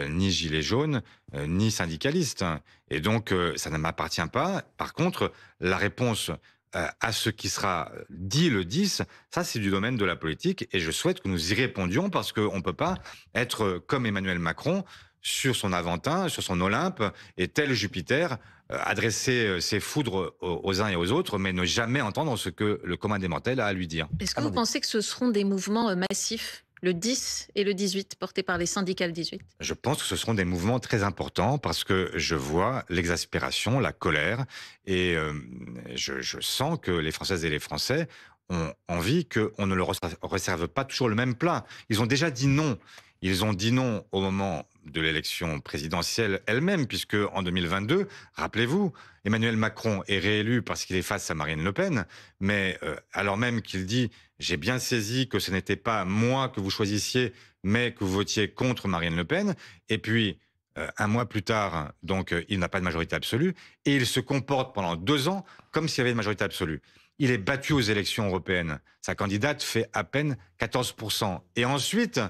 S2: ni gilet jaune, ni syndicaliste. Et donc, ça ne m'appartient pas. Par contre, la réponse à ce qui sera dit le 10, ça c'est du domaine de la politique et je souhaite que nous y répondions parce qu'on ne peut pas être comme Emmanuel Macron, sur son Aventin, sur son Olympe, et tel Jupiter, adresser ses foudres aux uns et aux autres, mais ne jamais entendre ce que le commun des mortels a à lui dire.
S4: Est-ce que vous pensez que ce seront des mouvements massifs, le 10 et le 18, portés par les syndicats le 18?
S2: Je pense que ce seront des mouvements très importants parce que je vois l'exaspération, la colère, et je sens que les Françaises et les Français ont envie qu'on ne leur réserve pas toujours le même plat. Ils ont déjà dit non. Ils ont dit non au moment de l'élection présidentielle elle-même, puisque en 2022, rappelez-vous, Emmanuel Macron est réélu parce qu'il est face à Marine Le Pen, mais alors même qu'il dit « j'ai bien saisi que ce n'était pas moi que vous choisissiez, mais que vous votiez contre Marine Le Pen », et puis un mois plus tard, donc il n'a pas de majorité absolue, et il se comporte pendant 2 ans comme s'il y avait une majorité absolue. Il est battu aux élections européennes. Sa candidate fait à peine 14%. Et ensuite,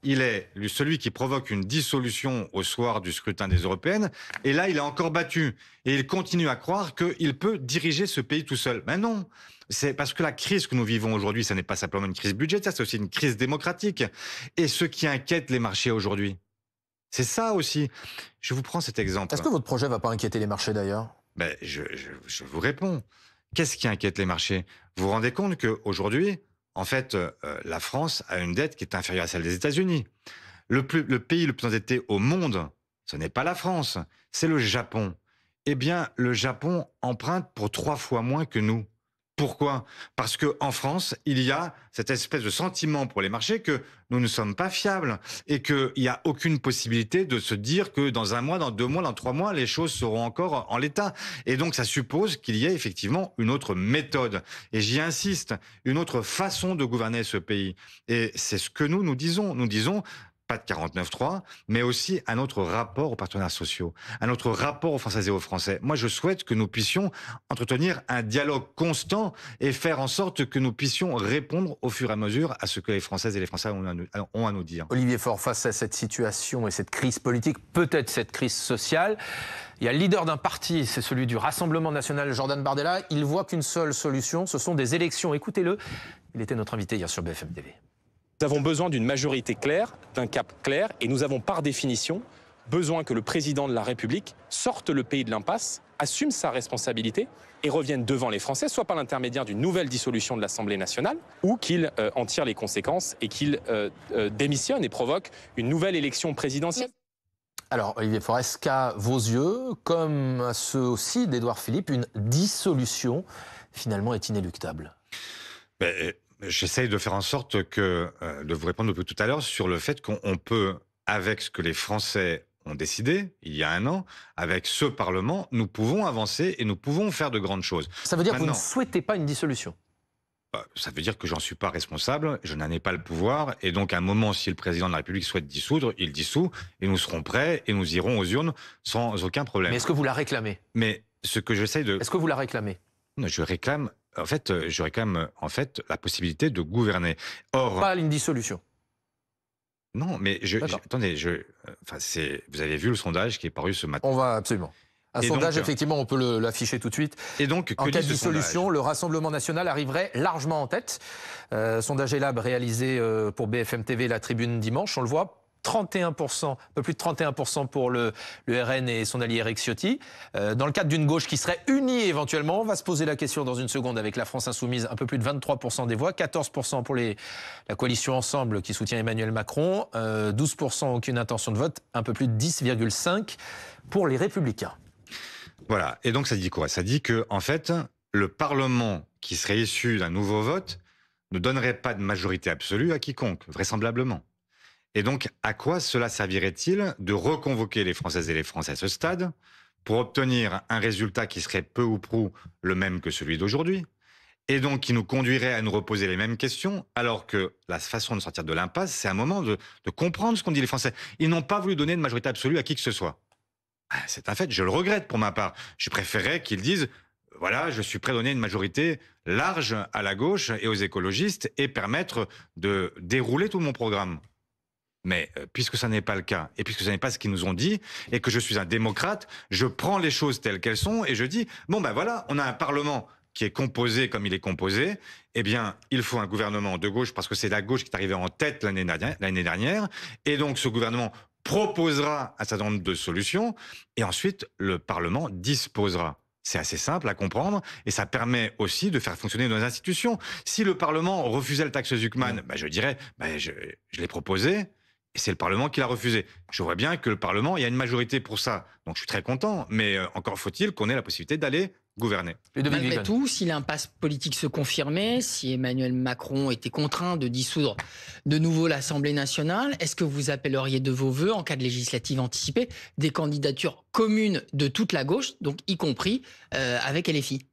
S2: il est celui qui provoque une dissolution au soir du scrutin des européennes. Et là, il est encore battu. Et il continue à croire qu'il peut diriger ce pays tout seul. Mais non, c'est parce que la crise que nous vivons aujourd'hui, ça n'est pas simplement une crise budgétaire, c'est aussi une crise démocratique. Et ce qui inquiète les marchés aujourd'hui, c'est ça aussi. Je vous prends cet exemple.
S1: Est-ce que votre projet ne va pas inquiéter les marchés d'ailleurs?
S2: Ben, je vous réponds. Qu'est-ce qui inquiète les marchés? Vous vous rendez compte qu'aujourd'hui, en fait, la France a une dette qui est inférieure à celle des États-Unis. Le pays le plus endetté au monde, ce n'est pas la France, c'est le Japon. Eh bien, le Japon emprunte pour 3 fois moins que nous. Pourquoi? Parce qu'en France, il y a cette espèce de sentiment pour les marchés que nous ne sommes pas fiables et qu'il n'y a aucune possibilité de se dire que dans 1 mois, dans 2 mois, dans 3 mois, les choses seront encore en l'état. Et donc, ça suppose qu'il y ait effectivement une autre méthode. Et j'y insiste, une autre façon de gouverner ce pays. Et c'est ce que nous disons. Nous disons pas de 49.3, mais aussi un autre rapport aux partenaires sociaux, un autre rapport aux Françaises et aux Français. Moi, je souhaite que nous puissions entretenir un dialogue constant et faire en sorte que nous puissions répondre au fur et à mesure à ce que les Françaises et les Français ont à nous dire.
S1: Olivier Faure, face à cette situation et cette crise politique, peut-être cette crise sociale, il y a le leader d'un parti, c'est celui du Rassemblement national, Jordan Bardella. Il voit qu'une seule solution, ce sont des élections. Écoutez-le, il était notre invité hier sur BFM TV.
S6: Nous avons besoin d'une majorité claire, d'un cap clair, et nous avons par définition besoin que le président de la République sorte le pays de l'impasse, assume sa responsabilité et revienne devant les Français, soit par l'intermédiaire d'une nouvelle dissolution de l'Assemblée nationale, ou qu'il en tire les conséquences et qu'il démissionne et provoque une nouvelle élection présidentielle.
S1: Alors, Olivier Faure, est-ce qu'à vos yeux, comme à ceux aussi d'Édouard Philippe, une dissolution finalement est inéluctable?
S2: J'essaye de faire en sorte de vous répondre depuis tout à l'heure sur le fait qu'on peut, avec ce que les Français ont décidé il y a 1 an, avec ce Parlement, nous pouvons avancer et nous pouvons faire de grandes choses.
S1: Ça veut dire que vous ne souhaitez pas une dissolution?
S2: Ça veut dire que j'en suis pas responsable, je n'en ai pas le pouvoir, et donc à un moment, si le président de la République souhaite dissoudre, il dissout, et nous serons prêts, et nous irons aux urnes sans aucun problème.
S1: Mais est-ce que vous la réclamez?
S2: Mais ce que j'essaye de...
S1: Est-ce que vous la réclamez?
S2: Je réclame la possibilité de gouverner. Or,
S1: pas une dissolution.
S2: Non, mais attendez, vous avez vu le sondage qui est paru ce matin.
S1: On va absolument. Un sondage,
S2: donc,
S1: effectivement, on peut l'afficher tout de suite.
S2: Et donc,
S1: en cas de dissolution, le Rassemblement national arriverait largement en tête. Sondage Elab réalisé pour BFM TV, La Tribune dimanche, on le voit. 31%, un peu plus de 31% pour le RN et son allié Eric Ciotti. Dans le cadre d'une gauche qui serait unie éventuellement, on va se poser la question dans une seconde avec la France Insoumise, un peu plus de 23% des voix, 14% pour la coalition Ensemble qui soutient Emmanuel Macron, 12% aucune intention de vote, un peu plus de 10,5% pour les Républicains.
S2: Voilà, et donc ça dit quoi? Ça dit que, en fait, le Parlement qui serait issu d'un nouveau vote ne donnerait pas de majorité absolue à quiconque, vraisemblablement. Et donc, à quoi cela servirait-il de reconvoquer les Françaises et les Français à ce stade pour obtenir un résultat qui serait peu ou prou le même que celui d'aujourd'hui, et donc qui nous conduirait à nous reposer les mêmes questions, alors que la façon de sortir de l'impasse, c'est un moment de comprendre ce qu'ont dit les Français. Ils n'ont pas voulu donner de majorité absolue à qui que ce soit. C'est un fait, je le regrette pour ma part. Je préférerais qu'ils disent... Voilà, je suis prêt à donner une majorité large à la gauche et aux écologistes et permettre de dérouler tout mon programme. Mais puisque ça n'est pas le cas, et puisque ce n'est pas ce qu'ils nous ont dit, et que je suis un démocrate, je prends les choses telles qu'elles sont et je dis, bon ben voilà, on a un Parlement qui est composé comme il est composé, eh bien, il faut un gouvernement de gauche parce que c'est la gauche qui est arrivée en tête l'année dernière, et donc ce gouvernement proposera un certain nombre de solutions, et ensuite le Parlement disposera. C'est assez simple à comprendre et ça permet aussi de faire fonctionner nos institutions. Si le Parlement refusait le taxe Zuckman, je dirais, je l'ai proposé et c'est le Parlement qui l'a refusé. Je vois bien que le Parlement, il y a une majorité pour ça. Donc je suis très content, mais encore faut-il qu'on ait la possibilité d'aller gouverner.
S5: Malgré tout, si l'impasse politique se confirmait, si Emmanuel Macron était contraint de dissoudre de nouveau l'Assemblée nationale, est-ce que vous appelleriez de vos voeux, en cas de législative anticipée, des candidatures communes de toute la gauche, donc y compris avec LFI?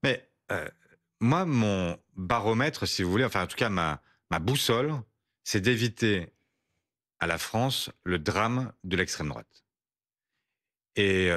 S2: Mais moi, mon baromètre, si vous voulez, enfin en tout cas ma boussole, c'est d'éviter à la France le drame de l'extrême droite. Et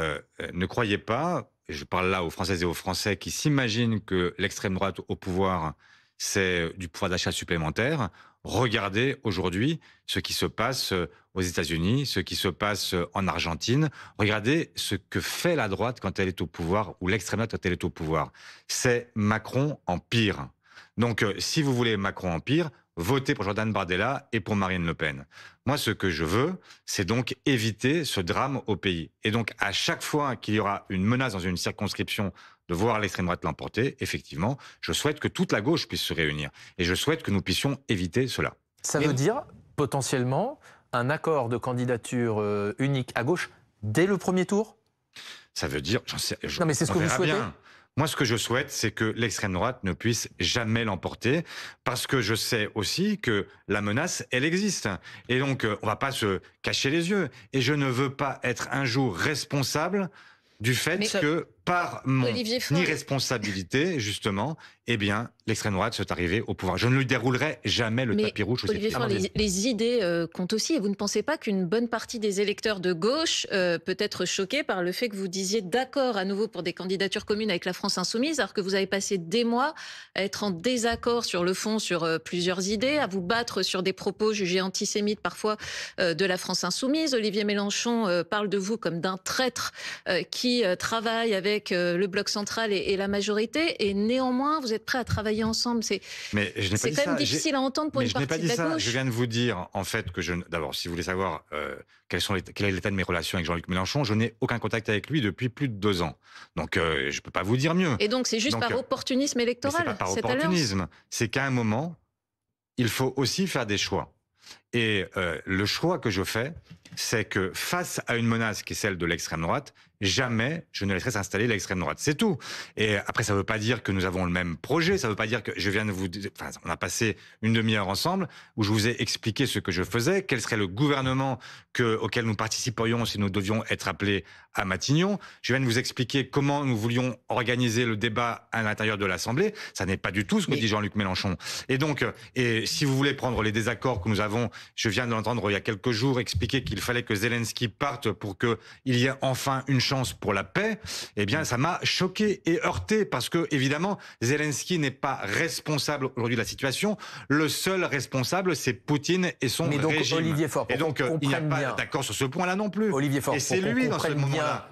S2: ne croyez pas, et je parle là aux Françaises et aux Français qui s'imaginent que l'extrême droite au pouvoir, c'est du pouvoir d'achat supplémentaire. Regardez aujourd'hui ce qui se passe aux États-Unis, ce qui se passe en Argentine. Regardez ce que fait la droite quand elle est au pouvoir, ou l'extrême droite quand elle est au pouvoir. C'est Macron en pire. Donc, si vous voulez Macron en pire, votez pour Jordan Bardella et pour Marine Le Pen. Moi, ce que je veux, c'est donc éviter ce drame au pays. Et donc, à chaque fois qu'il y aura une menace dans une circonscription de voir l'extrême droite l'emporter, effectivement, je souhaite que toute la gauche puisse se réunir. Et je souhaite que nous puissions éviter cela.
S1: Ça veut dire, potentiellement, un accord de candidature unique à gauche dès le premier tour?
S2: Ça veut dire...
S1: Non, mais c'est ce que vous souhaitez.
S2: Moi, ce que je souhaite, c'est que l'extrême droite ne puisse jamais l'emporter, parce que je sais aussi que la menace, elle existe. Et donc, on va pas se cacher les yeux. Et je ne veux pas être un jour responsable du fait que, par mon irresponsabilité, justement, eh bien, l'extrême droite soit arrivée au pouvoir. Je ne lui déroulerai jamais le tapis rouge.
S4: Olivier Faure, les idées comptent aussi. Et vous ne pensez pas qu'une bonne partie des électeurs de gauche peut être choquée par le fait que vous disiez d'accord à nouveau pour des candidatures communes avec la France Insoumise, alors que vous avez passé des mois à être en désaccord sur le fond sur plusieurs idées, à vous battre sur des propos jugés antisémites parfois de la France Insoumise. Olivier Mélenchon parle de vous comme d'un traître qui travaille avec le bloc central et la majorité, et néanmoins vous êtes prêts à travailler ensemble. C'est quand même difficile à entendre pour une partie de la gauche.
S2: Je viens de vous dire en fait que d'abord, si vous voulez savoir quel est l'état de mes relations avec Jean-Luc Mélenchon, je n'ai aucun contact avec lui depuis plus de 2 ans. Donc je ne peux pas vous dire mieux.
S4: Et donc c'est juste par opportunisme électoral.
S2: C'est pas par opportunisme. C'est qu'à un moment, il faut aussi faire des choix. Et le choix que je fais, c'est que face à une menace qui est celle de l'extrême droite, jamais je ne laisserai s'installer l'extrême droite. C'est tout. Et après, ça ne veut pas dire que nous avons le même projet. Ça ne veut pas dire que je viens de vous... Enfin, on a passé une demi-heure ensemble où je vous ai expliqué ce que je faisais, quel serait le gouvernement auquel nous participerions si nous devions être appelés à Matignon. Je viens de vous expliquer comment nous voulions organiser le débat à l'intérieur de l'Assemblée. Ça n'est pas du tout ce que dit Jean-Luc Mélenchon. Et donc, si vous voulez prendre les désaccords que nous avons, je viens de l'entendre il y a quelques jours expliquer qu'il fallait que Zelensky parte pour qu'il y ait enfin une chance pour la paix. Eh bien, ça m'a choqué et heurté parce que, évidemment, Zelensky n'est pas responsable aujourd'hui de la situation. Le seul responsable, c'est Poutine et son régime.
S1: Olivier Faure,
S2: et donc, il n'y a pas d'accord sur ce point-là non plus.
S1: Olivier Faure,
S2: et c'est lui dans ce moment-là.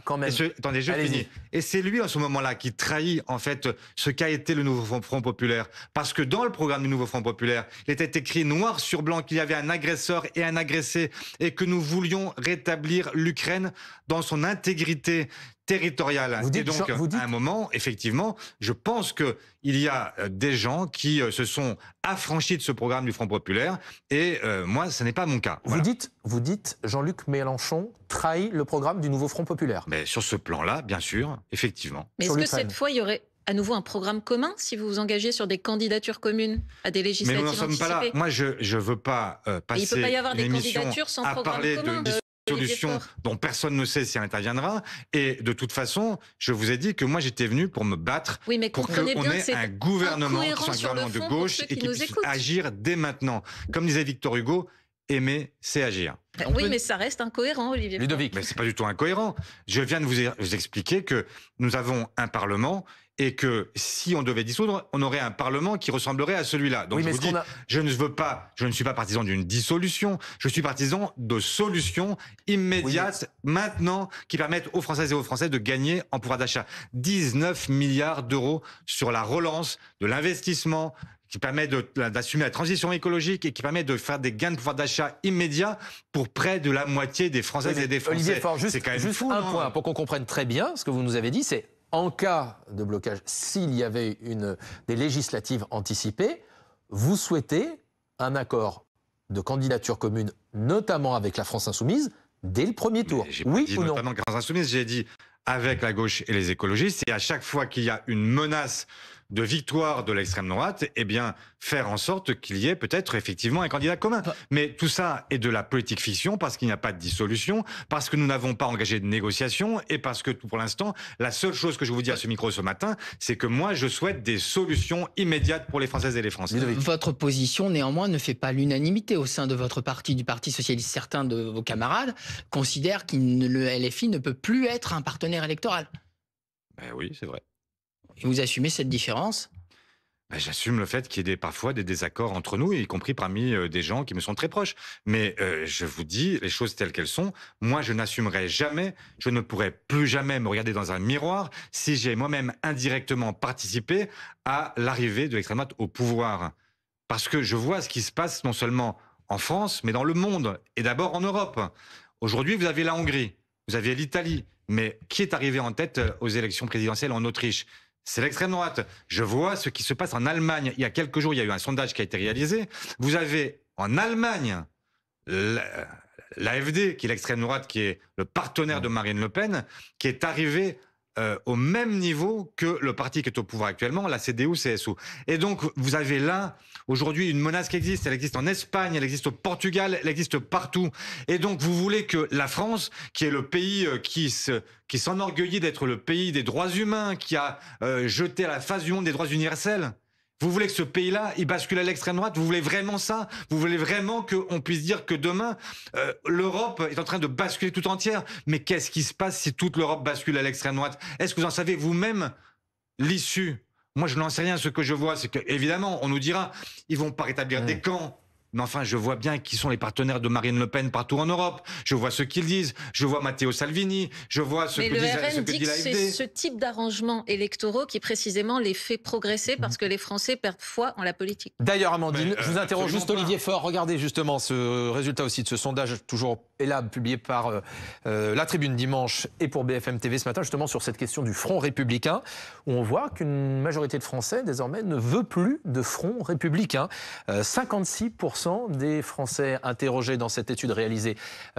S1: Attendez,
S2: je finis. Et c'est lui en ce moment-là qui trahit en fait ce qu'a été le nouveau Front Populaire. Parce que dans le programme du nouveau Front Populaire, il était écrit noir sur blanc qu'il y avait un agresseur et un agressé et que nous voulions rétablir l'Ukraine dans son intégrité territoriale. Et donc, à un moment, effectivement, je pense qu'il y a des gens qui se sont affranchis de ce programme du Front Populaire et moi, ce n'est pas mon cas. Voilà.
S1: Vous dites Jean-Luc Mélenchon trahit le programme du nouveau Front Populaire.
S2: Mais sur ce plan-là, bien sûr, effectivement.
S4: Mais est-ce que cette fois, il y aurait à nouveau un programme commun si vous vous engagez sur des candidatures communes à des législatives anticipées?
S2: Mais nous n'en sommes pas là. Moi, je ne veux pas passer
S4: il ne peut pas y avoir
S2: une
S4: des
S2: émission
S4: candidatures sans
S2: à
S4: programme
S2: parler
S4: commun.
S2: de solutions dont personne ne sait si elle interviendra. Et de toute façon, je vous ai dit que moi, j'étais venu pour me battre pour qu'on ait un gouvernement qui soit un gouvernement de gauche et qui puisse agir dès maintenant. Comme disait Victor Hugo, aimer, c'est agir.
S4: Oui, mais ça reste incohérent, Olivier.
S2: Ludovic. Mais c'est pas du tout incohérent. Je viens de vous expliquer que nous avons un Parlement et que si on devait dissoudre, on aurait un Parlement qui ressemblerait à celui-là. Donc je vous dis, je ne suis pas partisan d'une dissolution, je suis partisan de solutions immédiates, maintenant, qui permettent aux Françaises et aux Français de gagner en pouvoir d'achat. 19 milliards d'euros sur la relance de l'investissement, qui permet d'assumer la transition écologique et qui permet de faire des gains de pouvoir d'achat immédiats pour près de la moitié des Françaises et des Français.
S1: Olivier Faure,
S2: C'est quand même
S1: juste
S2: fou,
S1: un
S2: non
S1: point pour qu'on comprenne très bien ce que vous nous avez dit, c'est en cas de blocage, s'il y avait des législatives anticipées, vous souhaitez un accord de candidature commune, notamment avec la France Insoumise, dès le premier tour.
S2: J'ai
S1: Oui
S2: pas dit
S1: ou non?
S2: notamment France Insoumise, j'ai dit avec la gauche et les écologistes, et à chaque fois qu'il y a une menace de victoire de l'extrême droite, eh bien, faire en sorte qu'il y ait peut-être effectivement un candidat commun. Mais tout ça est de la politique fiction parce qu'il n'y a pas de dissolution, parce que nous n'avons pas engagé de négociation et parce que pour l'instant, la seule chose que je vous dis à ce micro ce matin, c'est que moi, je souhaite des solutions immédiates pour les Françaises et les Français.
S5: Votre position, néanmoins, ne fait pas l'unanimité au sein de votre parti, du Parti socialiste. Certains de vos camarades considèrent que le LFI ne peut plus être un partenaire électoral.
S2: Ben oui, c'est vrai.
S5: Et vous assumez cette différence?
S2: J'assume le fait qu'il y ait parfois des désaccords entre nous, y compris parmi des gens qui me sont très proches. Mais je vous dis les choses telles qu'elles sont. Moi, je n'assumerai jamais, je ne pourrai plus jamais me regarder dans un miroir si j'ai moi-même indirectement participé à l'arrivée de l'extrême droite au pouvoir. Parce que je vois ce qui se passe non seulement en France, mais dans le monde, et d'abord en Europe. Aujourd'hui, vous avez la Hongrie, vous avez l'Italie, mais qui est arrivé en tête aux élections présidentielles en Autriche? C'est l'extrême droite. Je vois ce qui se passe en Allemagne. Il y a quelques jours, il y a eu un sondage qui a été réalisé. Vous avez en Allemagne l'AfD, qui est l'extrême droite, qui est le partenaire de Marine Le Pen, qui est arrivé au même niveau que le parti qui est au pouvoir actuellement, la CDU-CSU. Et donc, vous avez là, aujourd'hui, une menace qui existe. Elle existe en Espagne, elle existe au Portugal, elle existe partout. Et donc, vous voulez que la France, qui est le pays qui s'enorgueillit d'être le pays des droits humains, qui a jeté à la face du monde des droits universels, vous voulez que ce pays-là, il bascule à l'extrême droite? Vous voulez vraiment ça? Vous voulez vraiment qu'on puisse dire que demain, l'Europe est en train de basculer tout entière? Mais qu'est-ce qui se passe si toute l'Europe bascule à l'extrême droite? Est-ce que vous en savez vous-même l'issue? Moi, je n'en sais rien. Ce que je vois, c'est que, évidemment, on nous dira, ils vont pas rétablir des camps. Mais enfin, je vois bien qui sont les partenaires de Marine Le Pen partout en Europe. Je vois ce qu'ils disent. Je vois Matteo Salvini. Je vois ce que dit l'AfD.
S4: C'est ce type d'arrangements électoraux qui précisément les fait progresser parce que les Français perdent foi en la politique.
S1: D'ailleurs, Amandine, je vous interroge juste
S2: absolument
S1: Olivier Faure. Regardez justement ce résultat aussi de ce sondage toujours Elab publié par La Tribune dimanche et pour BFM TV ce matin, justement sur cette question du front républicain, où on voit qu'une majorité de Français désormais ne veut plus de front républicain. 56% des Français interrogés dans cette étude réalisée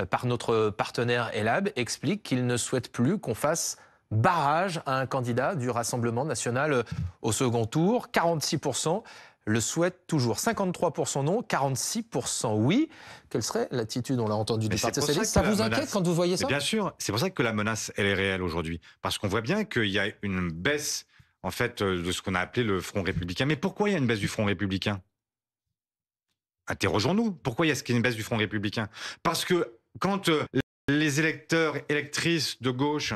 S1: par notre partenaire Elab expliquent qu'ils ne souhaitent plus qu'on fasse barrage à un candidat du Rassemblement national au second tour. 46% le souhaitent toujours. 53% non, 46% oui. Quelle serait l'attitude, on l'a entendu, du Parti socialiste? Ça vous inquiète quand vous voyez ça?
S2: Bien sûr, c'est pour ça que la menace, elle est réelle aujourd'hui. Parce qu'on voit bien qu'il y a une baisse, en fait, de ce qu'on a appelé le Front républicain. Mais pourquoi il y a une baisse du Front républicain? Interrogeons-nous. Pourquoi il y a une baisse du Front républicain? Parce que quand les électeurs, électrices de gauche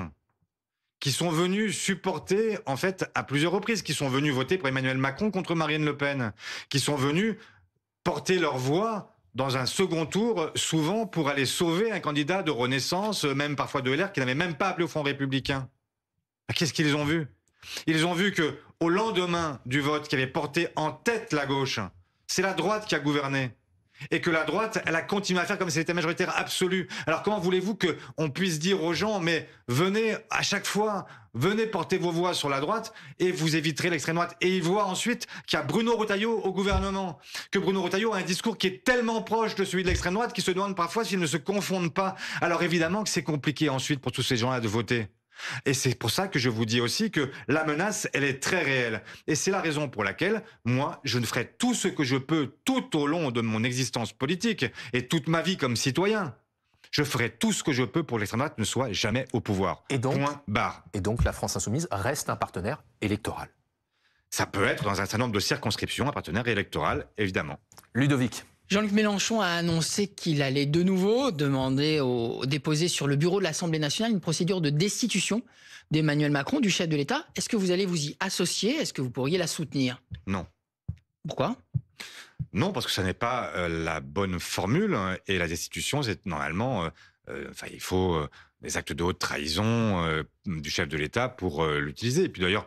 S2: qui sont venus supporter, en fait, à plusieurs reprises, qui sont venus voter pour Emmanuel Macron contre Marine Le Pen, qui sont venus porter leur voix dans un second tour, souvent pour aller sauver un candidat de Renaissance, même parfois de LR, qui n'avait même pas appelé au Front républicain. Qu'est-ce qu'ils ont vu? Ils ont vu que, au lendemain du vote qui avait porté en tête la gauche, c'est la droite qui a gouverné. Et que la droite, elle a continué à faire comme si elle était majoritaire absolue. Alors comment voulez-vous qu'on puisse dire aux gens, mais venez à chaque fois, venez porter vos voix sur la droite et vous éviterez l'extrême droite. Et ils voient ensuite qu'il y a Bruno Retailleau au gouvernement. Que Bruno Retailleau a un discours qui est tellement proche de celui de l'extrême droite qu'ils se demandent parfois s'ils ne se confondent pas. Alors évidemment que c'est compliqué ensuite pour tous ces gens-là de voter. Et c'est pour ça que je vous dis aussi que la menace, elle est très réelle. Et c'est la raison pour laquelle, moi, je ne ferai tout ce que je peux tout au long de mon existence politique et toute ma vie comme citoyen. Je ferai tout ce que je peux pour que l'extrême droite ne soit jamais au pouvoir.
S1: Et donc,
S2: point barre.
S1: Et donc la France Insoumise reste un partenaire électoral.
S2: Ça peut être, dans un certain nombre de circonscriptions, un partenaire électoral, évidemment.
S1: Ludovic.
S5: Jean-Luc Mélenchon a annoncé qu'il allait de nouveau déposer sur le bureau de l'Assemblée nationale une procédure de destitution d'Emmanuel Macron, du chef de l'État. Est-ce que vous allez vous y associer? Est-ce que vous pourriez la soutenir?
S2: Non.
S5: Pourquoi?
S2: Non, parce que ça n'est pas la bonne formule. Et la destitution, c'est normalement... il faut des actes de haute trahison du chef de l'État pour l'utiliser. Et puis d'ailleurs,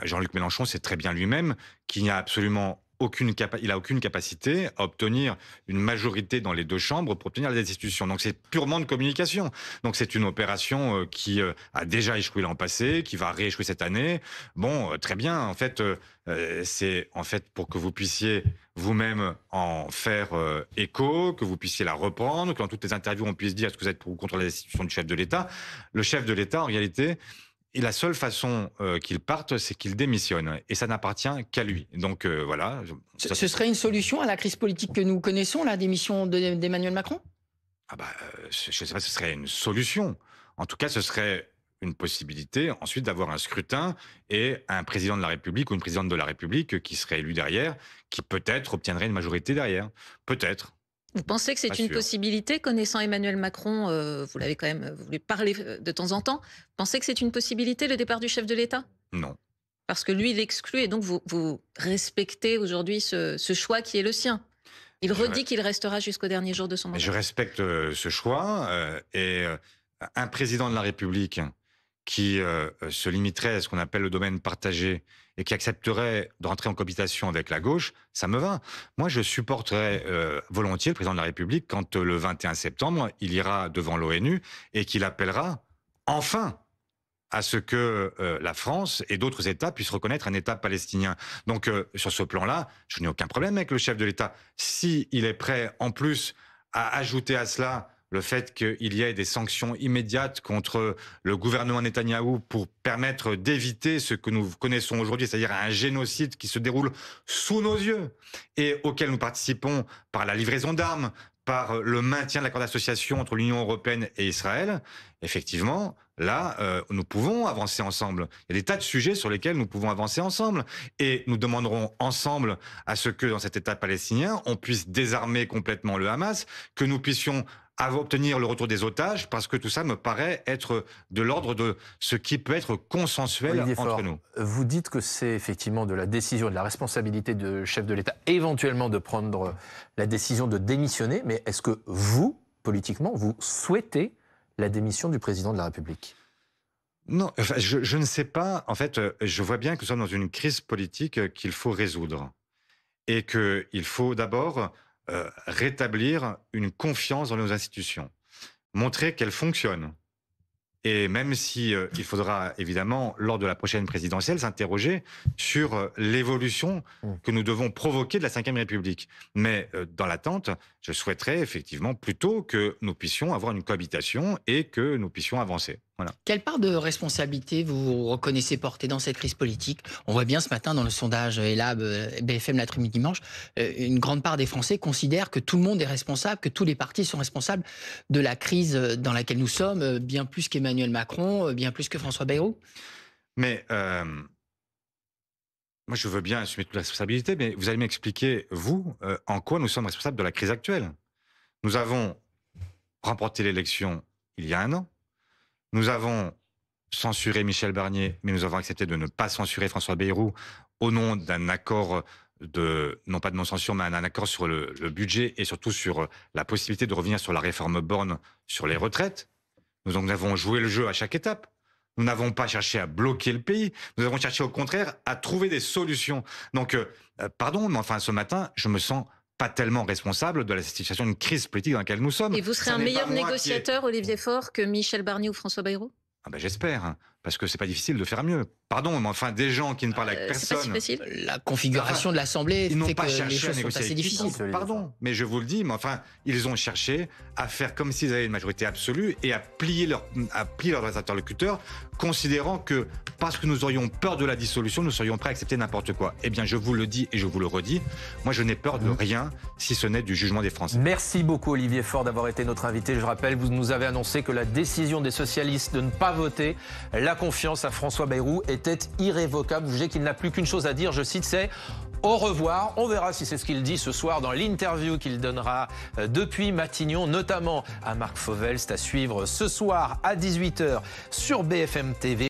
S2: Jean-Luc Mélenchon sait très bien lui-même qu'il n'y a absolument aucune capacité à obtenir une majorité dans les deux chambres pour obtenir la destitution. Donc c'est purement de communication. Donc c'est une opération qui a déjà échoué l'an passé, qui va rééchouer cette année. Bon, très bien. En fait, c'est en fait pour que vous puissiez vous-même en faire écho, que vous puissiez la reprendre, que dans toutes les interviews on puisse dire est-ce que vous êtes pour ou contre la destitution du chef de l'État. Le chef de l'État, en réalité, et la seule façon qu'il parte, c'est qu'il démissionne. Et ça n'appartient qu'à lui. Donc voilà.
S5: Ce serait une solution à la crise politique que nous connaissons, la démission d'Emmanuel Macron ?
S2: Je ne sais pas si ce serait une solution. En tout cas, ce serait une possibilité ensuite d'avoir un scrutin et un président de la République ou une présidente de la République qui serait élu derrière, qui peut-être obtiendrait une majorité derrière. Peut-être.
S4: Vous pensez que c'est une possibilité, connaissant Emmanuel Macron, vous l'avez quand même voulu parler de temps en temps, vous pensez que c'est une possibilité, le départ du chef de l'État ?
S2: Non.
S4: Parce que lui, il exclut, et donc vous respectez aujourd'hui ce choix qui est le sien. Il redit qu'il restera jusqu'au dernier jour de son mandat.
S2: Je respecte ce choix, et un président de la République qui se limiterait à ce qu'on appelle le domaine partagé et qui accepterait de rentrer en cohabitation avec la gauche, ça me va. Moi, je supporterais volontiers le président de la République quand le 21 septembre, il ira devant l'ONU et qu'il appellera enfin à ce que la France et d'autres États puissent reconnaître un État palestinien. Donc, sur ce plan-là, je n'ai aucun problème avec le chef de l'État. S'il est prêt, en plus, à ajouter à cela le fait qu'il y ait des sanctions immédiates contre le gouvernement Netanyahou pour permettre d'éviter ce que nous connaissons aujourd'hui, c'est-à-dire un génocide qui se déroule sous nos yeux et auquel nous participons par la livraison d'armes, par le maintien de l'accord d'association entre l'Union européenne et Israël, effectivement, là, nous pouvons avancer ensemble. Il y a des tas de sujets sur lesquels nous pouvons avancer ensemble. Et nous demanderons ensemble à ce que, dans cet État palestinien, on puisse désarmer complètement le Hamas, que nous puissions obtenir le retour des otages, parce que tout ça me paraît être de l'ordre de ce qui peut être consensuel
S1: Olivier
S2: entre
S1: Faure,
S2: nous.
S1: Vous dites que c'est effectivement de la décision, de la responsabilité du chef de l'État, éventuellement de prendre la décision de démissionner, mais est-ce que vous, politiquement, vous souhaitez la démission du président de la République ?
S2: Non, enfin, je ne sais pas. En fait, je vois bien que nous sommes dans une crise politique qu'il faut résoudre. Et qu'il faut d'abord rétablir une confiance dans nos institutions. Montrer qu'elles fonctionnent. Et même si il faudra évidemment, lors de la prochaine présidentielle, s'interroger sur l'évolution que nous devons provoquer de la Ve République. Mais dans l'attente, je souhaiterais effectivement plutôt que nous puissions avoir une cohabitation et que nous puissions avancer. Voilà.
S5: Quelle part de responsabilité vous reconnaissez porter dans cette crise politique ? On voit bien ce matin dans le sondage Elab, BFM l'après-midi dimanche, une grande part des Français considèrent que tout le monde est responsable, que tous les partis sont responsables de la crise dans laquelle nous sommes, bien plus qu'Emmanuel Macron, bien plus que François Bayrou.
S2: Mais moi, je veux bien assumer toute la responsabilité, mais vous allez m'expliquer, vous, en quoi nous sommes responsables de la crise actuelle. Nous avons remporté l'élection il y a 1 an. Nous avons censuré Michel Barnier, mais nous avons accepté de ne pas censurer François Bayrou au nom d'un accord non pas de non-censure, mais un accord sur le budget et surtout sur la possibilité de revenir sur la réforme Borne sur les retraites. Nous avons joué le jeu à chaque étape. Nous n'avons pas cherché à bloquer le pays. Nous avons cherché au contraire à trouver des solutions. Donc, pardon, mais enfin, ce matin, je me sens pas tellement responsable de la situation d'une crise politique dans laquelle nous sommes.
S4: Et vous serez un meilleur négociateur, Olivier Faure, que Michel Barnier ou François Bayrou ?
S2: J'espère, hein, parce que c'est pas difficile de faire mieux. Pardon, mais enfin, des gens qui ne parlent avec personne.
S4: C'est pas si facile.
S5: La configuration de l'Assemblée fait que les choses sont assez difficiles.
S2: Pardon, mais je vous le dis, mais enfin, ils ont cherché à faire comme s'ils avaient une majorité absolue et à plier leurs interlocuteurs, considérant que parce que nous aurions peur de la dissolution, nous serions prêts à accepter n'importe quoi. Eh bien, je vous le dis et je vous le redis, moi je n'ai peur de rien, si ce n'est du jugement des Français.
S1: Merci beaucoup Olivier Faure d'avoir été notre invité. Je rappelle, vous nous avez annoncé que la décision des socialistes de ne pas voter la confiance à François Bayrou était irrévocable. Vous jugez qu'il n'a plus qu'une chose à dire, je cite, c'est au revoir. On verra si c'est ce qu'il dit ce soir dans l'interview qu'il donnera depuis Matignon, notamment à Marc Fauvel. C'est à suivre ce soir à 18h sur BFM TV.